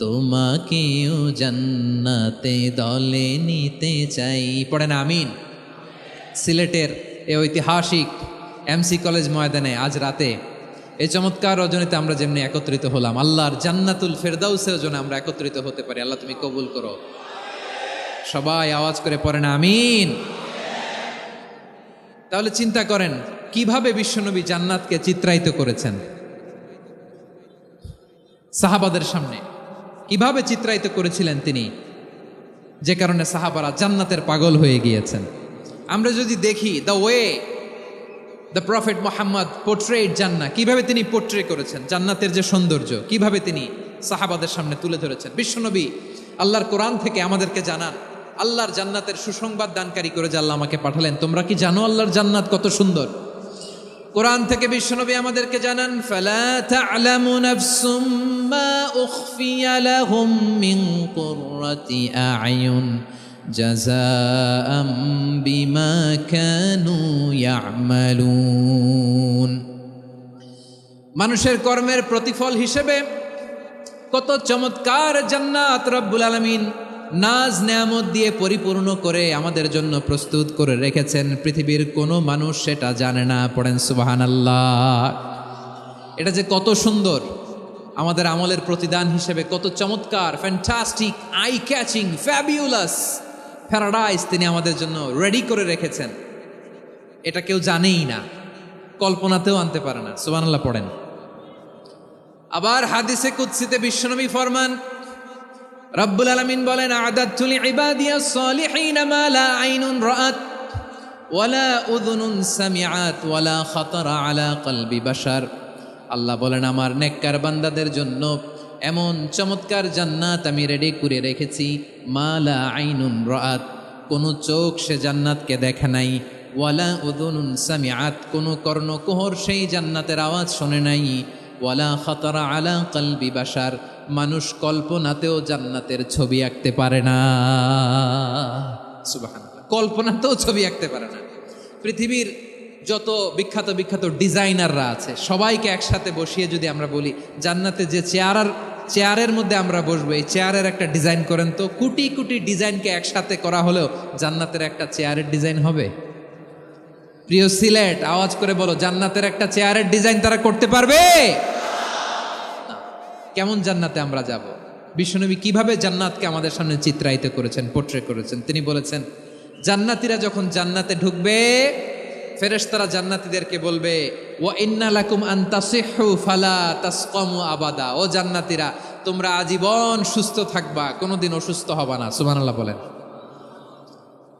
তোমাকেও জান্নাতে দলে নিতে চাই। পড়েন আমিন। সিলেটের এই ঐতিহাসিক এমসি কলেজ ময়দানে আজ রাতে এই চমৎকার রজনীতে আমরা যেমনি একত্রিত হলাম, আল্লাহর জান্নাতুল ফেরদাউসের জন্য আমরা একত্রিত হতে পারি। আল্লাহ তুমি কবুল করো। সবাই আওয়াজ করে পড়েন আমিন। তাহলে চিন্তা করেন কিভাবে বিশ্বনবী জান্নাতকে চিত্রায়িত করেছেন সাহাবাদের সামনে, কিভাবে চিত্রায়িত করেছিলেন তিনি, যে কারণে সাহাবারা জান্নাতের পাগল হয়ে গিয়েছেন। আমরা যদি দেখি the way the prophet Muhammad portrait জান্নাত, কিভাবে তিনি পোর্ট্রে করেছেন জান্নাতের যে সৌন্দর্য, কিভাবে তিনি সাহাবাদের সামনে তুলে ধরেছেন। বিশ্বনবী আল্লাহর কোরআন থেকে আমাদেরকে জানান আল্লাহর জান্নাতের সুসংবাদ দানকারী করে যে আল্লাহ আমাকে পাঠালেন। তোমরা কি জানো আল্লাহর জান্নাত কত সুন্দর? কোরআন থেকে বিশ্বনবী আমাদেরকে জানান ফালা তা'লামু নাফসুম মা উখফিয়া লাহুম মিন কুররাতি আ'য়ুন জাযাআম বিমা কানু ইয়া'মালুন। মানুষের কর্মের প্রতিফল হিসেবে কত চমৎকার জান্নাত রব্বুল আলামিন নাজ নেয়ামত দিয়ে পরিপূর্ণ করে আমাদের জন্য প্রস্তুত করে রেখেছেন। পৃথিবীর কোনো মানুষ সেটা জানে না। পড়েন সুবহানাল্লাহ। এটা যে কত সুন্দর, আমাদের আমলের প্রতিদান হিসেবে কত চমৎকার, fantastic, eye catching, fabulous paradise তিনি আমাদের জন্য রেডি করে রেখেছেন। এটা কেউ জানেই না, কল্পনাতেও আনতে পারে না। সুবহানাল্লাহ পড়েন। আবার হাদিসে কুদসিতে বিশ্বনবী ফরমান, রব্বুল আলামিন বলেন আ'দাতু লিইবাদিয়াস সালিহিন মা লা আইনুন রাআত ওয়ালা উযুনুন সামিআত ওয়ালা খাতারা আলা কলবি বাশার। আল্লাহ বলেন আমার নেককার বান্দাদের জন্য এমন চমৎকার জান্নাত আমি রেডি করে রেখেছি, মালা আইনুন রাআত, কোনো চোখ সে জান্নাতকে দেখে নাই, ওয়ালা উযুনুন সামিআত, কোনো কর্ণকুহর সেই জান্নাতের আওয়াজ শোনে নাই, ওয়ালা খাতারা আলা কলবি বাশার, মানুষ কল্পনাতেও জান্নাতের ছবি আঁকতে পারে না। সুবহানাল্লাহ, কল্পনাতেও ছবি আঁকতে পারে না। পৃথিবীর যত বিখ্যাত বিখ্যাত ডিজাইনাররা আছে সবাইকে একসাথে বসিয়ে যদি আমরা বলি জান্নাতে যে চেয়ারের মধ্যে আমরা বসবো, এই চেয়ারের একটা ডিজাইন করেন তো, কোটি কোটি ডিজাইনকে একসাথে করা হলেও জান্নাতের একটা চেয়ারের ডিজাইন হবে? প্রিয় সিলেট, আওয়াজ করে বলো, জান্নাতের একটা চেয়ারের ডিজাইন তারা করতে পারবে? কেমন জান্নাতে আমরা যাব? বিশ্বনবী কিভাবে জান্নাতকে আমাদের সামনে চিত্রায়িত করেছেন, পোট্রে করেছেন? তিনি বলেছেন, জান্নাতীরা যখন জান্নাতে ঢুকবে, ফেরেশতারা জান্নাতীদেরকে বলবে, ওয়া ইন্না লাকুম আন তাসিহু ফালা তাসকামু আবাদা, ও জান্নাতীরা, তোমরা আজীবন সুস্থ থাকবা, কোনোদিন অসুস্থ হবা না। সুবহানাল্লাহ বলেন।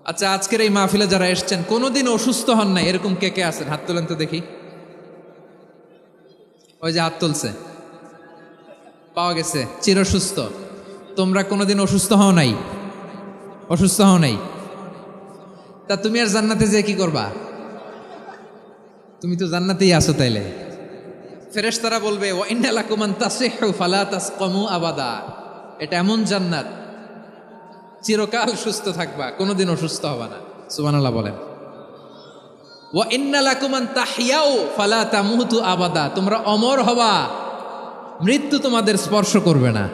আচ্ছা, আজকের এই মাহফিলে যারা এসেছেন কোনোদিন অসুস্থ হন নাই, এরকম কে কে আছেন? হাত তোলেন তো দেখি। ওই যে হাত তুলছে, পাওয়া গেছে, চিরসুস্থ। তোমরা কোনোদিন অসুস্থ হও নাই? অসুস্থ হও নাই? তা তুমি আর জান্নাতে যেয়ে কি করবা? তুমি তো জান্নাতেই আছো তাইলে। ফেরেশতারা বলবে, ওয়া ইন্না লাকুম আন তাসিহু ফালা তাসকামু আবাদা, এটা এমন জান্নাত চিরকাল সুস্থ থাকবা, কোনোদিন অসুস্থ হবা না। সুবহানাল্লাহ বলেন। ওয়া ইন্না লাকুম আন তাহইয়াউ ফালা তামুতু আবাদা, তোমরা অমর হবা, মৃত্যু তোমাদের স্পর্শ করবে না।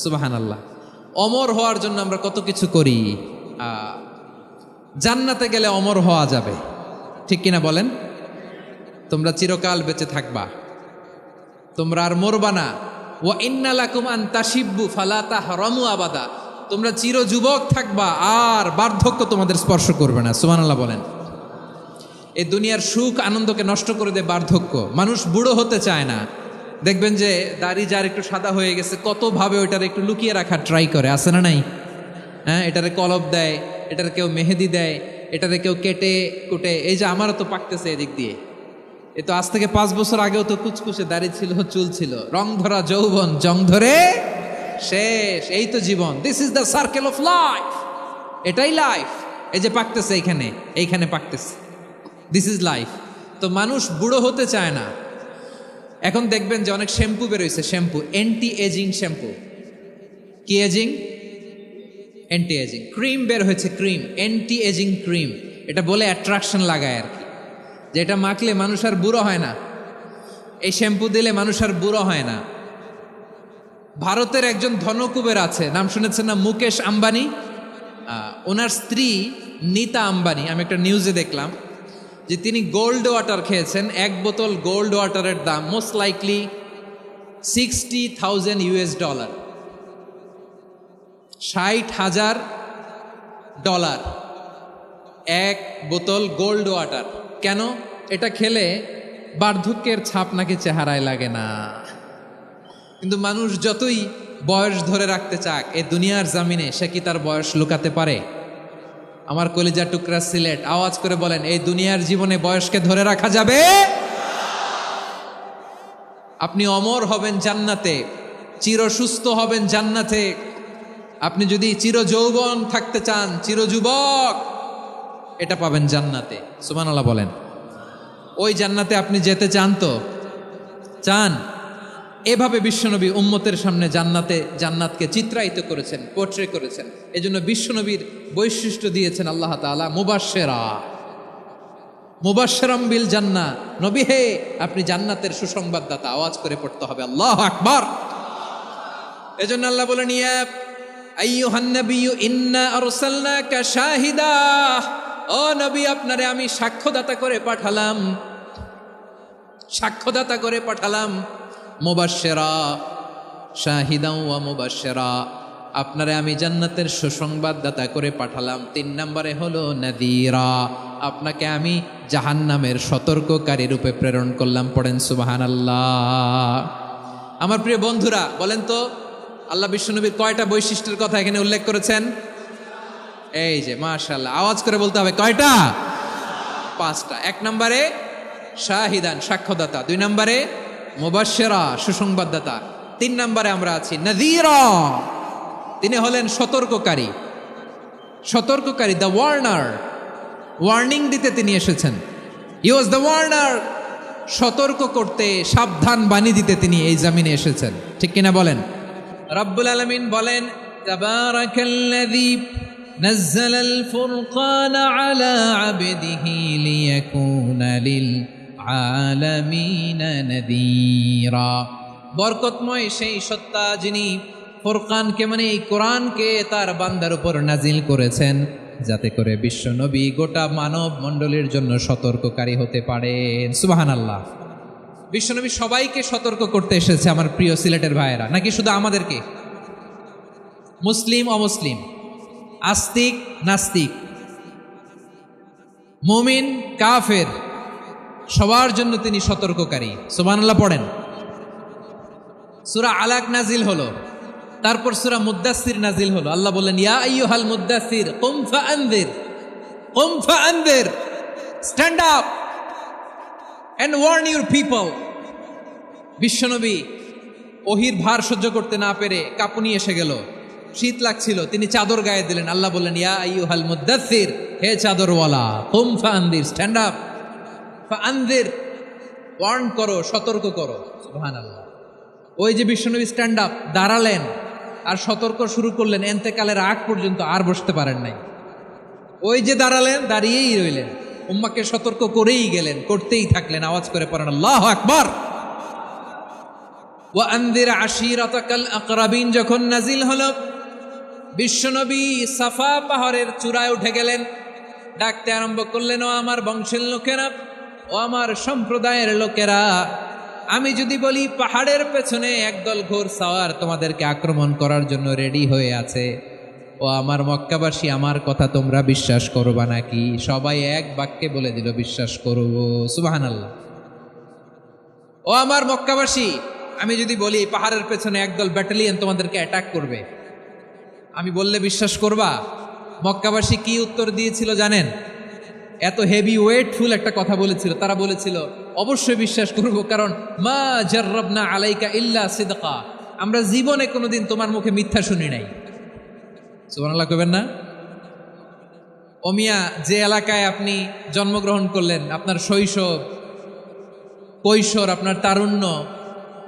সুবহানাল্লাহ। অমর হওয়ার জন্য আমরা কত কিছু করি। জান্নাতে গেলে অমর হওয়া যাবে, ঠিক কিনা বলেন? তোমরা চিরকাল বেঁচে থাকবা, তোমরা আর মরবা না। ওয়া ইন্না লাকুম আন তাশিব্বু ফালা তাহরামু আবাদা, তোমরা চির যুবক থাকবা, আর বার্ধক্য তোমাদের স্পর্শ করবে না। সুবহানাল্লাহ বলেন। এই দুনিয়ার সুখ আনন্দকে নষ্ট করে দেয় বার্ধক্য। মানুষ বুড়ো হতে চায় না। দেখবেন যে দাড়ি যার একটু সাদা হয়ে গেছে, কতভাবে ওইটার একটু লুকিয়ে রাখার ট্রাই করে, আছে না নাই? হ্যাঁ, এটারে কলব দেয়, এটার কেউ মেহেদি দেয়, এটারে কেউ কেটে কুটে। এই যে আমারও তো পাকতেছে এদিক দিয়ে, এ তো আজ থেকে 5 বছর আগেও তো কুচকুচে দাড়ি ছিল, চুল ছিল, রং ধরা যৌবন, জং ধরে শেষ। এই তো জীবন। This is the circle of life, এটাই লাইফ। এই যে পাকতেছে এইখানে পাকতেছে, দিস ইজ লাইফ। তো মানুষ বুড়ো হতে চায় না। এখন দেখবেন যে অনেক শ্যাম্পু বেরোইছে, শ্যাম্পু, অ্যান্টি এজিং শ্যাম্পু। কি এজিং? Anti aging. ক্রিম বের হয়েছে, ক্রিম, অ্যান্টি এজিং ক্রিম। এটা বলে অ্যাট্রাকশন লাগায় আর কি, যে এটা মাখলে মানুষ আর বুড়ো হয় না, এই শ্যাম্পু দিলে মানুষ আর বুড়ো হয় না। ভারতের একজন ধনকুবের আছে, নাম শুনেছেন না? মুকেশ আম্বানি। ওনার স্ত্রী নীতা আম্বানি, আমি একটা নিউজে দেখলাম যে তিনি গোল্ড ওয়াটার খেয়েছেন। 1 বোতল গোল্ড ওয়াটারের দাম মোস্ট লাইকলি $60,000 $60,000 1 বোতল গোল্ড ওয়াটার। কেন? এটা খেলে বার্ধক্যের ছাপ নাকি চেহারায় লাগে না। কিন্তু মানুষ যতই বয়স ধরে রাখতে চাক, এই দুনিয়ার জামিনে সে কি তার বয়স লুকাতে পারে? আমার কলিজা টুকরা সিলেট, আওয়াজ করে বলেন, এই দুনিয়ার জীবনে বয়সকে ধরে রাখা যাবে? আপনি অমর হবেন জান্নাতে, চির সুস্থ হবেন জান্নাতে। আপনি যদি চির যৌবন থাকতে চান, চির যুবক, এটা পাবেন জান্নাতে। সুবহানাল্লাহ বলেন। ওই জান্নাতে আপনি যেতে চান তো? চান? এভাবে বিশ্বনবী উম্মতের সামনে জান্নাতকে চিত্রায়িত করেছেন, পোট্রে করেছেন। এজন্য বিশ্বনবীর বৈশিষ্ট্য দিয়েছেন আল্লাহ তাআলা মুবাশশিরাম বিল জান্নাহ। নবী হে, আপনি জান্নাতের সুসংবাদদাতা। আওয়াজ করে পড়তে হবে আল্লাহু আকবার। এজন্য আল্লাহ বলেন, ইয়া আইয়ুহান নাবিয়্যু ইন্না আরসালনাকা শাহিদা, ও নবী, আপনারে আমি সাক্ষ্যদাতা করে পাঠালাম। মুবাশশিরা, শাহিদা ওয়া মুবাশশিরা, আপনারে আমি জান্নাতের সুসংবাদদাতা করে পাঠালাম। 3 নম্বরে হলো নাযীরা, আপনাকে আমি জাহান্নামের সতর্ককারী রূপে প্রেরণ করলাম। পড়েন সুবহানাল্লাহ। আমার প্রিয় বন্ধুরা, বলেন তো আল্লাহ বিশ্বনবীর কয়টা বৈশিষ্ট্যের কথা এখানে উল্লেখ করেছেন? এই যে মাশাআল্লাহ, আওয়াজ করে বলতে হবে, কয়টা? 5টা। 1 নম্বরে শাহিদান, সাক্ষ্যদাতা। 2 নম্বরে মুবাশশিরা, সুসংবাদদাতা। 3 নম্বরে আমরা আছি নাযীরা, তিনি হলেন সতর্ককারী। সতর্ককারী, দ্য ওয়ার্নার, ওয়ার্নিং দিতে তিনি এসেছেন। হি ওয়াজ দ্য ওয়ার্নার, সতর্ক করতে, সাবধান বাণী দিতে তিনি এই জমিনে এসেছেন। ঠিক কিনা বলেন? রব্বুল আলামিন বলেন, তাবারাকাল্লাযী নাযালাল ফুরকানা আলা আবদিহি লিয়াকুনা লিল আলামিনা নাযীরা। বরকতময় সেই সত্তা যিনি ফুরকানকে মানে এই কোরআনকে তার বান্দার উপর নাজিল করেছেন, যাতে করে বিশ্ব নবী গোটা মানব মণ্ডলীর জন্য সতর্ককারী হতে পারেন। সুবহানাল্লাহ। বিশ্বনবী সবাইকে সতর্ক করতে এসেছে আমার প্রিয় সিলেটের ভাইয়েরা, নাকি শুধু আমাদেরকে? মুসলিম অমুসলিম, আস্তিক নাস্তিক, মুমিন কাফের, সবার জন্য তিনি সতর্ককারী। সুবহানাল্লাহ পড়েন। সূরা আলাক নাজিল হলো, তারপর সূরা মুদ্দাসসির নাজিল হলো। আল্লাহ বললেন, ইয়া আইয়ুহাল মুদ্দাসসির কুম ফাআনযির, কুম ফাআনযির, stand up and warn your people. বিশ্বনবী ওহির ভার সহ্য করতে না পেরে কাঁপুনি এসে গেল, শীত লাগছিল, তিনি চাদর গায়ে দিলেন। আল্লাহ বললেন, ইয়া আইয়ুহাল মুদ্দাসসির, হে চাদরওয়ালা, কুম ফাআনযির, স্ট্যান্ড আপ, ফাআনযির, ওয়ার্ন করো, সতর্ক করো। সুবহানাল্লাহ। ওই যে বিশ্বনবী স্ট্যান্ড আপ, দাঁড়ালেন আর সতর্ক শুরু করলেন, এন্তেকালের আগ পর্যন্ত আর বসতে পারেন নাই। ওই যে দাঁড়ালেন, দাঁড়িয়েই রইলেন, উম্মাকে সতর্ক করেই গেলেন, করতেই থাকলেন। আওয়াজ করে পড়েন আল্লাহু আকবার। ওয়া আনযির আশীরাতাকাল আকরাবিন যখন নাজিল হলো, বিশ্বনবী সাফা পাহাড়ের চূড়ায় উঠে গেলেন, ডাকতে আরম্ভ করলেন, ও আমার বংশের লোকেরা, ও আমার সম্প্রদায়ের লোকেরা, আমি যদি বলি পাহাড়ের পেছনে একদল ঘোড়সাওয়ার তোমাদেরকে আক্রমণ করার জন্য রেডি হয়ে আছে, ও আমার মক্কাবাসী, আমার কথা তোমরা বিশ্বাস করবা নাকি? সবাই এক বাক্যে বলে দিল, বিশ্বাস করব। সুবহানাল্লাহ। ও আমার মক্কাবাসী, আমি যদি বলি পাহাড়ের পেছনে একদল ব্যাটালিয়ন তোমাদেরকে অ্যাটাক করবে, আমি বললে বিশ্বাস করবা? মক্কাবাসী কি উত্তর দিয়েছিল জানেন? এত হেভি ওয়েটফুল একটা কথা বলেছিল। তারা বলেছিল, অবশ্যই বিশ্বাস করব, কারণ মা জাররাবনা আলাইকা ইল্লা সিদকা, আমরা জীবনে কোনোদিন তোমার মুখে মিথ্যা শুনি নাই। সুবহানাল্লাহ কইবেন না? ও মিয়া, যে এলাকায় আপনি জন্মগ্রহণ করলেন, আপনার শৈশব, কৈশোর, আপনার তারুণ্য,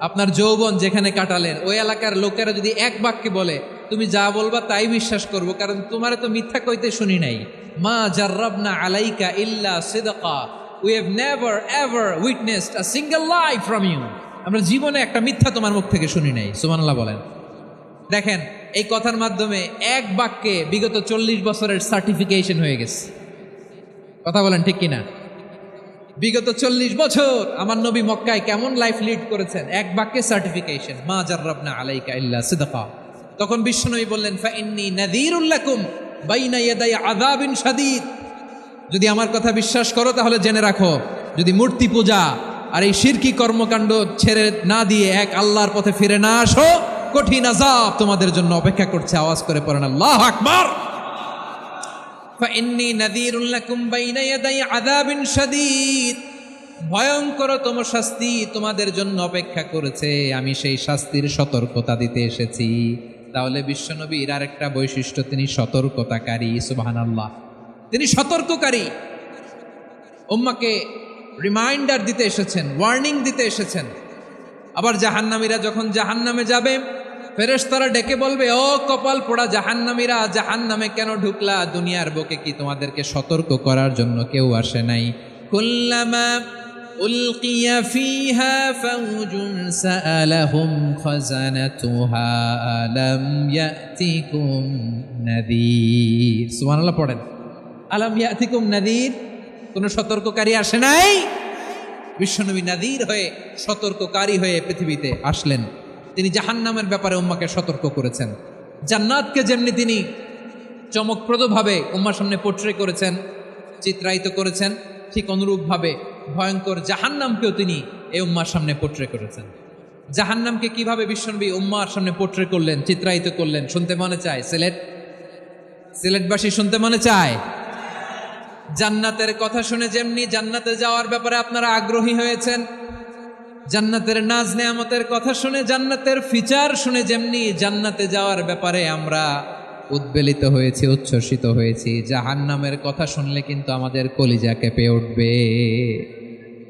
আপনার যৌবন যেখানে কাটালেন, ওই এলাকার লোকেরা যদি এক বাক্যে বলে তুমি যা বলবা তাই বিশ্বাস করব, কারণ তোমার তো মিথ্যা কইতে শুনি নাই। মা জাররাবনা আলাইকা ইল্লা সিদকা, we have never ever witnessed a single lie from you, আমরা জীবনে একটা মিথ্যা তোমার মুখ থেকে শুনি নাই। সুবহানাল্লাহ বলেন। দেখেন, এই কথার মাধ্যমে এক বাক্যে বিগত 40 বছরের সার্টিফিকেশন হয়ে গেছে। কথা বলেন ঠিক কিনা? বিগত 40 বছর আমার নবী মক্কায় কেমন লাইফ লিড করেছেন, এক বাক্যে সার্টিফিকেশন, মা জাররাবনা আলাইকা ইল্লা সিদকা। তখন বিশ্বনবী বললেন, ফাইন্নী নাযীরুল লাকুম বাইনা ইয়াদাই আযাবিন শাদীদ, যদি আমার কথা বিশ্বাস করো তাহলে জেনে রাখো, যদি মূর্তি পূজা আর এই শিরকি কর্মকাণ্ড ছেড়ে না দিয়ে এক আল্লাহর পথে ফিরে না আসো, কঠিন আযাব তোমাদের জন্য অপেক্ষা করছে। আওয়াজ করে পড়েন আল্লাহু আকবার। ফাইন্নী নাযীরুল লাকুম বাইনা ইয়াদাই আযাবিন শাদীদ, ভয়ঙ্করতম শাস্তি তোমাদের জন্য অপেক্ষা করেছে, আমি সেই শাস্তির সতর্কতা দিতে এসেছি। তাহলে বিশ্বনবীর আরেকটা বৈশিষ্ট্য, তিনি সতর্কতাকারী। সুবহানাল্লাহ। তিনি সতর্ককারী, উম্মাকে রিমাইন্ডার দিতে এসেছেন, ওয়ার্নিং দিতে এসেছেন। আবার জাহান্নামীরা যখন জাহান্নামে যাবে, ফেরেশতারা ডেকে বলবে, ও কপাল পোড়া জাহান্নামীরা, জাহান্নামে কেন ঢুকলা? দুনিয়ার বুকে কি তোমাদেরকে সতর্ক করার জন্য কেউ আসে নাই? কুল্লামা উলকিয়া ফিহা ফাউজুন সাআলাহুম খাজানাতুহা আলাম ইয়াতিকুম নাযীর। সুবহানাল্লাহ পড়েন। আলাম ইয়াতিকুম নাযীর, কোন সতর্ককারী আসে নাই? বিশ্বনবী নাযীর হয়ে, সতর্ককারী হয়ে পৃথিবীতে আসলেন। তিনি জাহান্নামের ব্যাপারে উম্মাকে সতর্ক করেছেন। জান্নাতকে যেমনি তিনি চমকপ্রদভাবে উম্মার সামনে পোট্রে করেছেন, চিত্রায়িত করেছেন, ঠিক অনুরূপভাবে ভয়ঙ্কর জাহান্নামকেও তিনি এই উম্মার সামনে পোট্রে করেছেন। জাহান্নামকে কিভাবে বিশ্বনবী উম্মার সামনে পোট্রে করলেন, চিত্রায়িত করলেন, শুনতে মনে চায়? সিলেটবাসী শুনতে মনে চায়? জান্নাতের কথা শুনে যেমনি জান্নাতে যাওয়ার ব্যাপারে আপনারা আগ্রহী হয়েছেন, জান্নাতের নাজ নেয়ামতের কথা শুনে, জান্নাতের ফিচার শুনে যেমনি জান্নাতে যাওয়ার ব্যাপারে আমরা উদ্বেলিত হয়েছি, উচ্ছ্বসিত হয়েছি, জাহান্নামের কথা শুনলে কিন্তু আমাদের কলিজা কেঁপে উঠবে।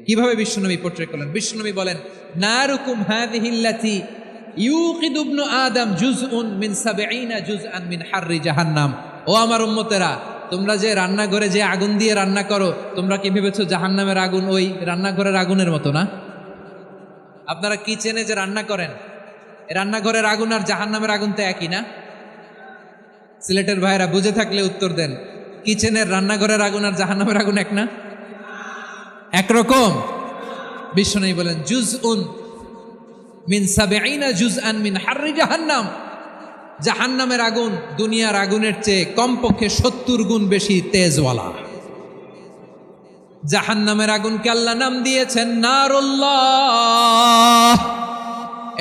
কিভাবে বিশ্বনবী পোট্রে করলেন? বিশ্বনবী বলেন, নারুকুম হাযিহিল্লাতী ইউকিদু ইবনু আদম জুজউন মিন ৭০ জুজআন মিন হাররি জাহান্নাম। ও আমার উম্মতেরা, তোমরা যে রান্নাঘরে যে আগুন দিয়ে রান্না করো, তোমরা কি ভেবেছো জাহান্নামের আগুন ওই রান্নাঘরের আগুনের মতো না? আপনারা কিচেনে যে রান্না করেন, রান্নাঘরের আগুন আর জাহান্নামের আগুন তো একই না? সিলেটের ভাইরা বুঝে থাকলে উত্তর দেন, কিচেনের রান্নাঘরের আগুন আর জাহান্নামের আগুন এক না? একরকম? বিশ্বনবী বলেন, জুজউন মিন ৭০ জুজআন মিন হাররি জাহান্নাম। জাহান্নামের আগুন দুনিয়ার আগুনের চেয়ে কমপক্ষে ৭০ গুণ বেশি তেজওয়ালা। জাহান্নামের আগুনকে আল্লাহ নাম দিয়েছেন নারুল্লাহ।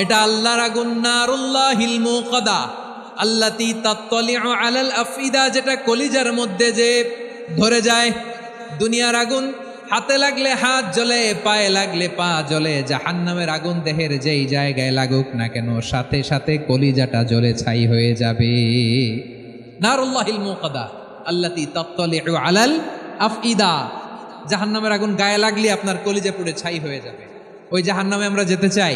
এটা আল্লাহর আগুন, নারুল্লাহিল মুকাদা আল্লাতী তাত্তালিউ আলাল আফইদা, যেটা কলিজার মধ্যে যে ধরে যায়। দুনিয়ার আগুন হাতে লাগলে হাত জ্বলে, পায়ে লাগলে পা জ্বলে। জাহান্নামের আগুন দেহের যেই জায়গায় লাগুক না কেন, সাথে সাথে কলিজাটা জ্বলে ছাই হয়ে যাবে। নারুল্লাহিল মুকাদা আল্লাতী তাত্তালিউ আলাল আফইদা। জাহান্নামের আগুন গায়ে লাগলে আপনার কলিজা পুড়ে ছাই হয়ে যাবে। ওই জাহান্নামে আমরা যেতে চাই?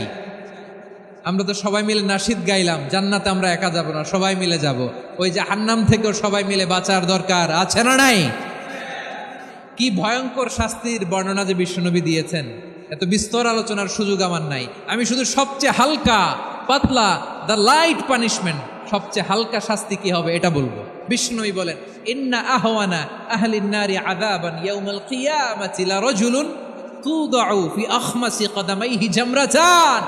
আমরা তো সবাই মিলে নাশিদ গাইলাম, জান্নাতে আমরা একা যাব না, সবাই মিলে যাব। ওই জাহান্নাম থেকেও সবাই মিলে বাঁচার দরকার আছে না নাই? কি ভয়ঙ্কর শাস্তির বর্ণনা যে বিশ্বনবী দিয়েছেন, এত বিস্তর আলোচনার সুযোগ আমার নাই। আমি শুধু সবচেয়ে হালকা পাতলা, দ্য লাইট পানিশমেন্ট, সবচেয়ে হালকা শাস্তি কি হবে এটা বলবো। বিশ্বনবী বলেন, ইন্না আহওয়ানা আহলিন নারি আযাবান ইয়াউমাল কিয়ামাতি লারাজুলুন তুদাউ ফি আখমাসি কদামাইহি জামরাতান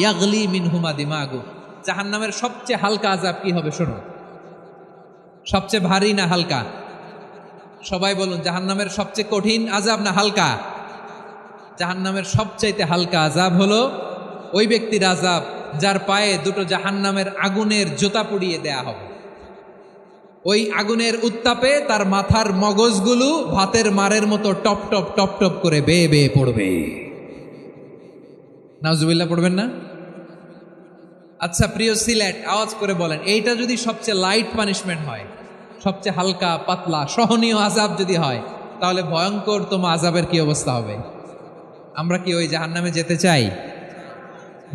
ইয়াগলি মিনহুমা দিমাগু। জাহান্নামের সবচেয়ে হালকা আযাব কি হবে শোনো। সবচেয়ে ভারী না হালকা? সবাই বলুন, জাহান্নামের সবচেয়ে কঠিন আযাব না হালকা? জাহান্নামের সবচাইতে হালকা আযাব হলো ওই ব্যক্তির আযাব যার পায়ে দুটো জাহান্নামের আগুনের জুতা পুড়িয়ে দেয়া হবে। ওই আগুনের উত্তাপে তার মাথার মগজগুলো ভাতের মারের মতো টপ টপ টপ টপ করে বেয়ে বেয়ে পড়বে। নাউজুবিল্লাহ পড়বেন না? আচ্ছা প্রিয় সিলেট, আওয়াজ করে বলেন, এইটা যদি সবচেয়ে লাইট পানিশমেন্ট হয়, সবচেয়ে হালকা পাতলা সহনীয় আযাব যদি হয়, তাহলে ভয়ঙ্করতম আযাবের কি অবস্থা হবে? আমরা কি ওই জাহান্নামে যেতে চাই?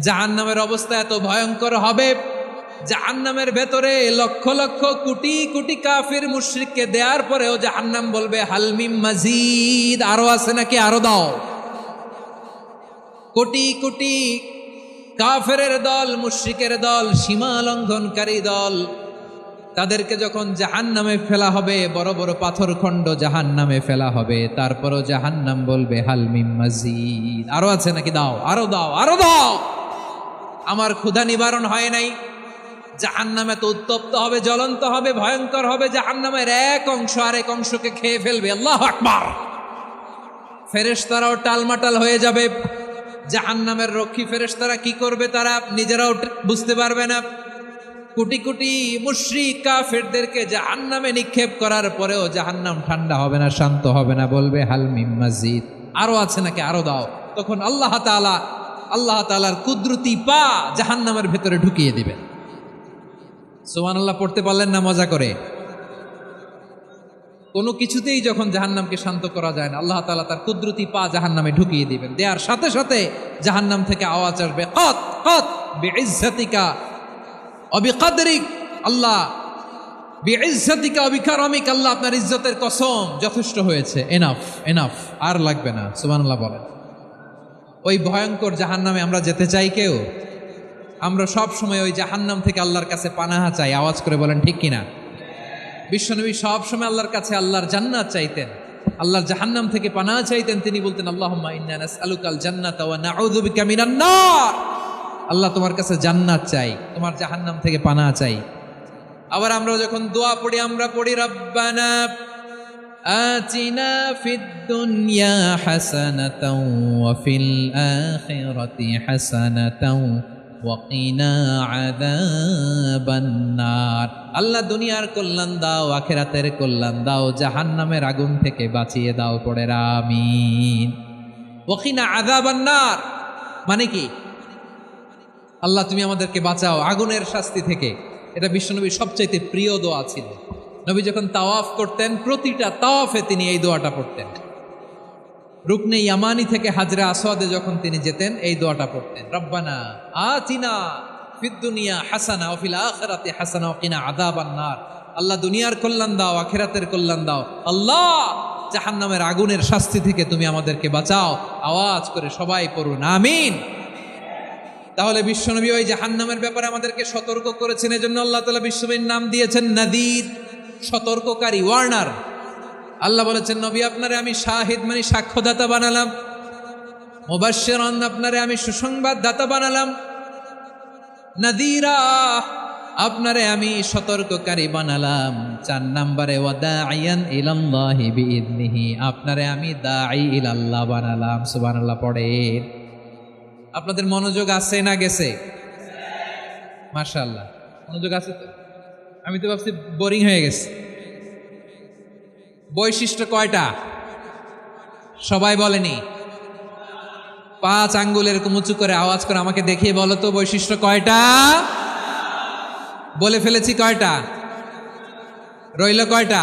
জাহান্নামের অবস্থা এত ভয়ঙ্কর হবে, জাহান্নামের ভেতরে লক্ষ লক্ষ কোটি কোটি কাফির মুশরিককে দেওয়ার পরেও জাহান্নাম বলবে হালমিম মাজিদ, আরো আছে নাকি, আরো দাও। কোটি কোটি কাফেরের দল, মুশরিকের দল, সীমা লঙ্ঘনকারী দল, তাদেরকে যখন জাহান্নামে ফেলা হবে, বড় বড় পাথর খণ্ড জাহান্নামে ফেলা হবে, তারপরও জাহান্নাম বলবে হালমিম মাজিদ, আরো আছে নাকি, দাও, আরো দাও, আরো দাও। আমার ক্ষুধা নিবারণ হয় নাই। জাহান্নামে তো উত্তপ্ত হবে, জ্বলন্ত হবে, ভয়ঙ্কর হবে। জাহান্নামের এক অংশ আরেক অংশকে খেয়ে ফেলবে। আল্লাহু আকবার। ফেরেশতারাও টালমাটাল হয়ে যাবে। জাহান্নামের রক্ষী ফেরেশতারা কি করবে তারা নিজেরাও বুঝতে পারবে না। কোটি কোটি মুশরিক কাফেরদেরকে জাহান্নামে নিক্ষেপ করার পরেও জাহান্নাম ঠান্ডা হবে না, শান্ত হবে না, বলবে হালমিম মাজিদ, আরো আছে নাকি, আরো দাও। তখন আল্লাহ তাআলার কুদরতি পা জাহান্নামের ভেতরে ঢুকিয়ে দিবেন। সুবহানাল্লাহ পড়তে পারলেন না মজা করে? কোনো কিছুতেই যখন জাহান্নামকে শান্ত করা যায় না, আল্লাহ তাআলা তার কুদরতি পা জাহান্নামে ঢুকিয়ে দিবেন। দেওয়ার সাথে সাথে জাহান্নাম থেকে আওয়াজ আসবে, কত কত বিইজ্জাতিকা ওয়া বিকদরিক, আল্লাহ বিইজ্জাতিকা ওয়া বিকারামিক, আল্লাহ আপনার ইজ্জতের কসম, যথেষ্ট হয়েছে, এনাফ এনাফ, আর লাগবে না। সুবহানাল্লাহ বলেন। ওই ভয়ঙ্কর জাহান্নামে আমরা যেতে চাই কেউ? আমরা সব সময় ওই জাহান্নাম থেকে আল্লাহর কাছে পানাহা চাই। আওয়াজ করে বলেন ঠিক কিনা? বিশ্বনবী সব সময় আল্লাহর কাছে আল্লাহর জান্নাত চাইতেন, আল্লাহর জাহান্নাম থেকে পানাহা চাইতেন। তিনি বলতেন, আল্লাহুম্মা ইন্না নাসআলুকাল জান্নাতা ওয়া নাউযু বিকা মিনান নার। আল্লাহ তোমার কাছে জান্নাত চাই, তোমার জাহান্নাম থেকে পানাহা চাই। আবার আমরা যখন দোয়া পড়ি, আমরা পড়ি রব্বানা আতিনা ফিদ দুনিয়া হাসানাতাও ওয়া ফিল আখিরাতি হাসানাতাও ওয়া কিনা আযাবান নার। আল্লাহ দুনিয়ার কল্যাণ দাও, আখিরাতের কল্যাণ দাও, জাহান্নামের আগুন থেকে বাঁচিয়ে দাও, পড়ে আমিন। ওয়া কিনা আযাবান নার। মানে কি? আল্লাহ তুমি আমাদেরকে বাঁচাও আগুনের শাস্তি থেকে। এটা বিশ্বনবীর সবচাইতে প্রিয় দোয়া ছিল। নবী যখন তাওয়াফ করতেন প্রতিটা তাওয়াফে তিনি এই দোয়াটা পড়তেন। রুকনে ইয়ামানি থেকে হাজরা আসওয়াদে যখন তিনি যেতেন এই দোয়াটা পড়তেন, রব্বানা আতিনা ফিদ দুনিয়া হাসানা ওয়া ফিল আখিরাতি হাসানা ওয়া কিনা আযাবান নার। আল্লাহ দুনিয়ার কল্যাণ দাও, আখিরাতের কল্যাণ দাও। আল্লাহ জাহান্নামের আগুনের শাস্তি থেকে তুমি আমাদেরকে বাঁচাও। আওয়াজ করে সবাই পড়ুন আমিন। তাহলে বিশ্বনবী ওই জাহান্নামের ব্যাপারে আমাদেরকে সতর্ক করেছেন, এজন্য আল্লাহ তাআলা বিশ্বনবীর নাম দিয়েছেন নাদির, সতর্ককারী, ওয়ার্নার। আল্লাহ বলেছেন নবী আপনারে আমি শাহিদ মানে সাক্ষ্যদাতা বানালাম, মুবাশশিরান আপনারে আমি সুসংবাদ দাতা বানালাম, নাদিরা আপনারে আমি সতর্ককারী বানালাম। 4 নম্বরে ওয়াদাইয়ান ইলাল্লাহি বিইذনিহি আপনারে আমি দাঈ ইলাল্লাহ বানালাম। সুবহানাল্লাহ পড়েন। আপনাদের মনোযোগ আছে না গেছে? মাশাআল্লাহ মনোযোগ আছে তো। আমি তো ভাবছি বোরিং হয়ে গেছে। বৈশিষ্ট্য কয়টা সবাই বলেনি? 5 আঙ্গুল এরকম উঁচু করে আওয়াজ করে আমাকে দেখিয়ে বলো তো বৈশিষ্ট্য কয়টা? বলে ফেলেছি কয়টা? রইল কয়টা?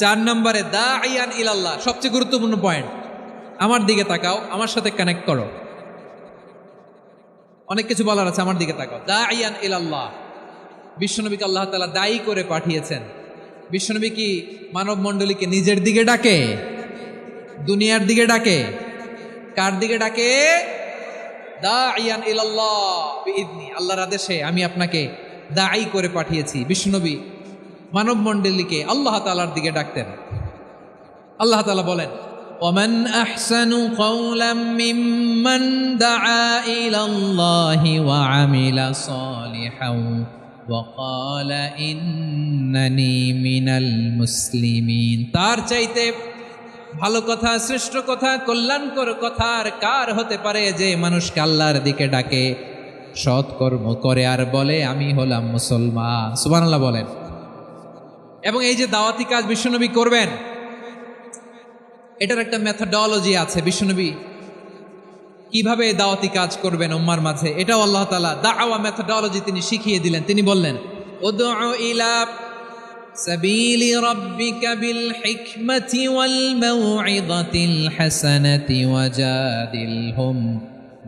4 নম্বরে দাঈয়ান ইলাল্লাহ, সবচেয়ে গুরুত্বপূর্ণ পয়েন্ট। আমার দিকে তাকাও, আমার সাথে কানেক্ট করো। অনেক কিছু বলার আছে, আমার দিকে তাকাও। দাঈয়ান ইলাল্লাহ, বিশ্বনবীকে আল্লাহ তাআলা দায়ী করে পাঠিয়েছেন। বিশ্বনবী কি মানব মণ্ডলীকে নিজের দিকে ডাকে? দুনিয়ার দিকে ডাকে? কার দিকে ডাকে? দাঈয়ান ইলাল্লাহ বিইذনি, আল্লাহর আদেশে আমি আপনাকে দায়ী করে পাঠিয়েছি। বিশ্বনবী মানব মণ্ডলীকে আল্লাহ তাআলার দিকে ডাকতেন। আল্লাহ তাআলা বলেন ওয়ামান আহসানু কাওলাম মিম্মান দাআ ইলাল্লাহি ওয়া আমিলা সালিহান ওয়া ক্বালা ইন্নানি মিনাল মুসলিমিন। তার চাইতে ভালো কথা, শ্রেষ্ঠ কথা, কল্যাণকর কথা আর কার হতে পারে যে মানুষকে আল্লাহর দিকে ডাকে, সৎকর্ম করে আর বলে আমি হলাম মুসলমান। সুবহানাল্লাহ বলেন। এবং এই যে দাওয়াতি কাজ বিশ্বনবী করবেন, এটার একটা মেথডোলজি আছে। বিশ্বনবী কিভাবে দাওয়াতি কাজ করবেন উম্মার মাঝে, এটাও আল্লাহ তাআলা দাওয়া মেথডোলজি তিনি শিখিয়ে দিলেন। তিনি বললেন উদউ ইলা সাবিলি রাব্বিকা বিল হিকমাতি ওয়াল মাউইযাতিল হাসানাতি ওয়াজাদিলহুম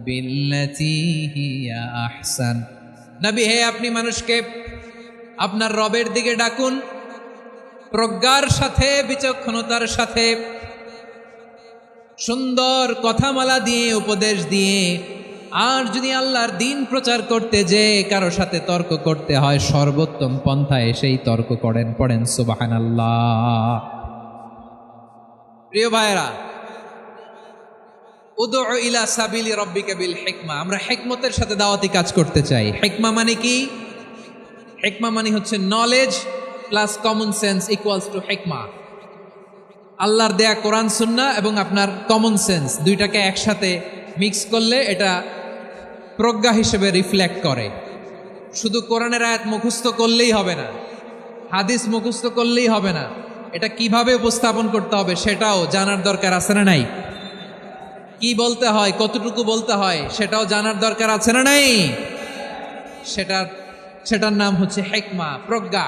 বিল্লাতী হিয়া আহসান। নবী হে, আপনি মানুষকে আপনার রবের দিকে ডাকুন প্রজ্ঞার সাথে, বিচক্ষণতার সাথে, সুন্দর কথামালা দিয়ে, উপদেশ দিয়ে। আর যদি আল্লাহর দ্বীন প্রচার করতে যে কারো সাথে তর্ক করতে হয়, সর্বোত্তম পন্থায় সেই তর্ক করেন। পড়েন সুবহানাল্লাহ। প্রিয় ভাইরা, উদউ ইলা সাবিলি রাব্বিকা বিল হিকমা, আমরা হিকমতের সাথে দাওয়াতি কাজ করতে চাই। হিকমা মানে কি? হিকমা মানে হচ্ছে knowledge plus common sense equals to হিকমা। আল্লাহর দেয়া কোরআন সুন্নাহ এবং আপনার কমন সেন্স দুইটাকে একসাথে মিক্স করলে এটা প্রজ্ঞা হিসেবে রিফ্লেক্ট করে। শুধু কোরআনের আয়াত মুখস্থ করলেই হবে না, হাদিস মুখস্থ করলেই হবে না, এটা কিভাবে উপস্থাপন করতে হবে সেটাও জানার দরকার আছে না নাই? কি বলতে হয়, কতটুকু বলতে হয় সেটাও জানার দরকার আছে না নাই? সেটার নাম হচ্ছে হিকমা, প্রজ্ঞা।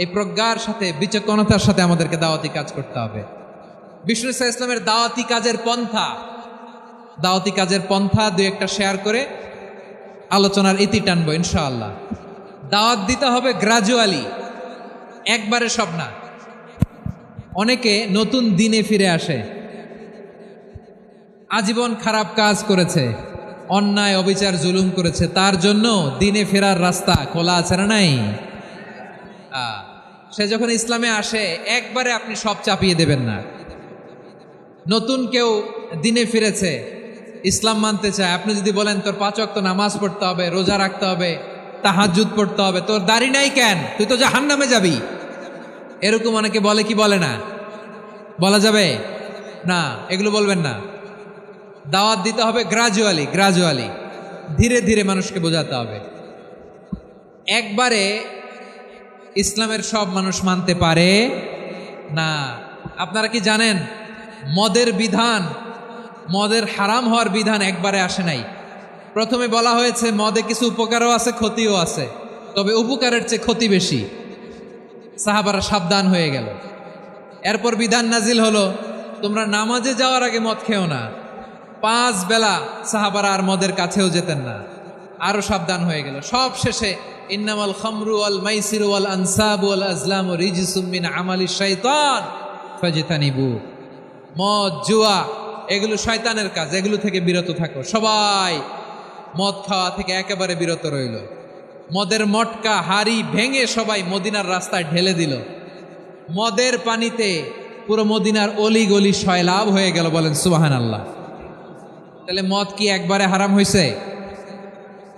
এই প্রজ্ঞার সাথে, বিচক্ষণতার সাথে আমাদেরকে দাওয়াতি কাজ করতে হবে। বিষ্ণু ইসলামের দাওয়াতি কাজের পন্থা দুই একটা শেয়ার করে আলোচনার ইতি টানবো ইনশাআল্লাহ। দাওয়াত দিতে হবে গ্রাজুয়ালি, একবারে সব না। অনেকে নতুন দিনে ফিরে আসে, আজীবন খারাপ কাজ করেছে, অন্যায় অবিচার জুলুম করেছে, তার জন্য দিনে ফেরার রাস্তা খোলা আছে না নাই? সে যখন ইসলামে আসে একবারে আপনি সব চাপিয়ে দেবেন না। নতুন কেউ দিনে ফিরেছে, ইসলাম মানতে চায়, আপনি যদি বলেন তোর 5 ওয়াক্ত নামাজ পড়তে হবে, রোজা রাখতে হবে, তাহাজ্জুদ পড়তে হবে, তোর দাড়ি নাই কেন, তুই তো জাহান্নামে যাবি, এরকম অনেকে বলে কি বলে না? বলা যাবে না, এগুলো বলবেন না। দাওয়াত দিতে হবে গ্রাজুয়ালি, ধীরে ধীরে মানুষকে বোঝাতে হবে। একবারে ইসলামের সব মানুষ মানতে পারে না। আপনারা কি জানেন মদের বিধান মদের হারাম হওয়ার বিধান একবারে আসে নাই। প্রথমে বলা হয়েছে মদে কিছু উপকারও আছে, ক্ষতিও আছে, তবে উপকারের চেয়ে ক্ষতি বেশি। সাহাবারা সাবধান হয়ে গেল। এরপর বিধান নাজিল হলো, তোমরা নামাজে যাওয়ার আগে মদ খেও না। 5 বেলা সাহাবারা আর মদের কাছেও যেতেন না, আরো সাবধান হয়ে গেল। সব শেষে ইন্নামাল খামরু ওয়াল মাইসিরু ওয়াল আনসাবু ওয়াল আজলামু রিজসুম মিন আমালিশ শাইতান ফাজতানিবু। মদ, জুয়া এগুলো শয়তানের কাজ, এগুলো থেকে বিরত থাকো। সবাই মদ খাওয়া থেকে একেবারে বিরত রইল। মদের মটকা হাড়ি ভেঙে সবাই মদিনার রাস্তায় ঢেলে দিল। মদের পানিতে পুরো মদিনার অলি গলি সয়লাভ হয়ে গেল। বলেন সুবহানাল্লাহ। তাহলে মদ কি একবারে হারাম হয়েছে?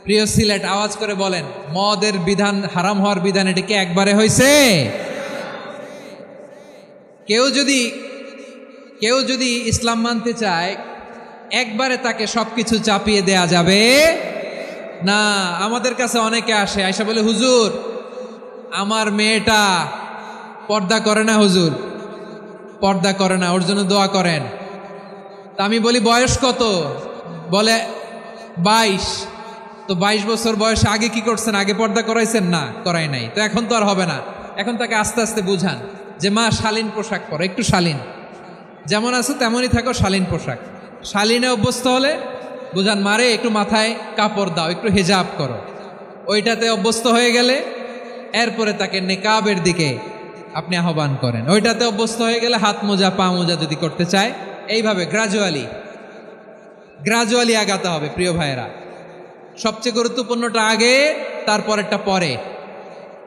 প্রিয় সিলেট, আওয়াজ করে বলেন, মদের বিধান, হারাম হওয়ার বিধান এটা কি একবারে হয়েছে? কেউ যদি ইসলাম মানতে চায়, একবারে তাকে সবকিছু চাপিয়ে দেয়া যাবে না। আমাদের কাছে অনেকে আসে, আয়সা বলে, হুজুর আমার মেয়েটা পর্দা করে না, হুজুর পর্দা করে না, ওর জন্য দোয়া করেন। তা আমি বলি বয়স কত? বলে 22। তো 22 বছর বয়সে আগে কি করছেন? আগে পর্দা করাইছেন? না, করাই নাই। তো এখন তো আর হবে না। এখন তাকে আস্তে আস্তে বুঝান যে মা শালীন পোশাক পরো, একটু শালীন, যেমন আছো তেমনই থাকো, শালীন পোশাক। শালীনে অভ্যস্ত হলে বুঝান, মারে একটু মাথায় কাপড় দাও, একটু হেজাব করো। ওইটাতে অভ্যস্ত হয়ে গেলে এরপরে তাকে নেকাবের দিকে আপনি আহ্বান করেন। ওইটাতে অভ্যস্ত হয়ে গেলে হাত মোজা, পা মোজা যদি করতে চায়, এইভাবে গ্রাজুয়ালি আগাতে হবে। প্রিয় ভাইয়েরা, সবচেয়ে গুরুত্বপূর্ণটা আগে, তারপরেরটা পরে।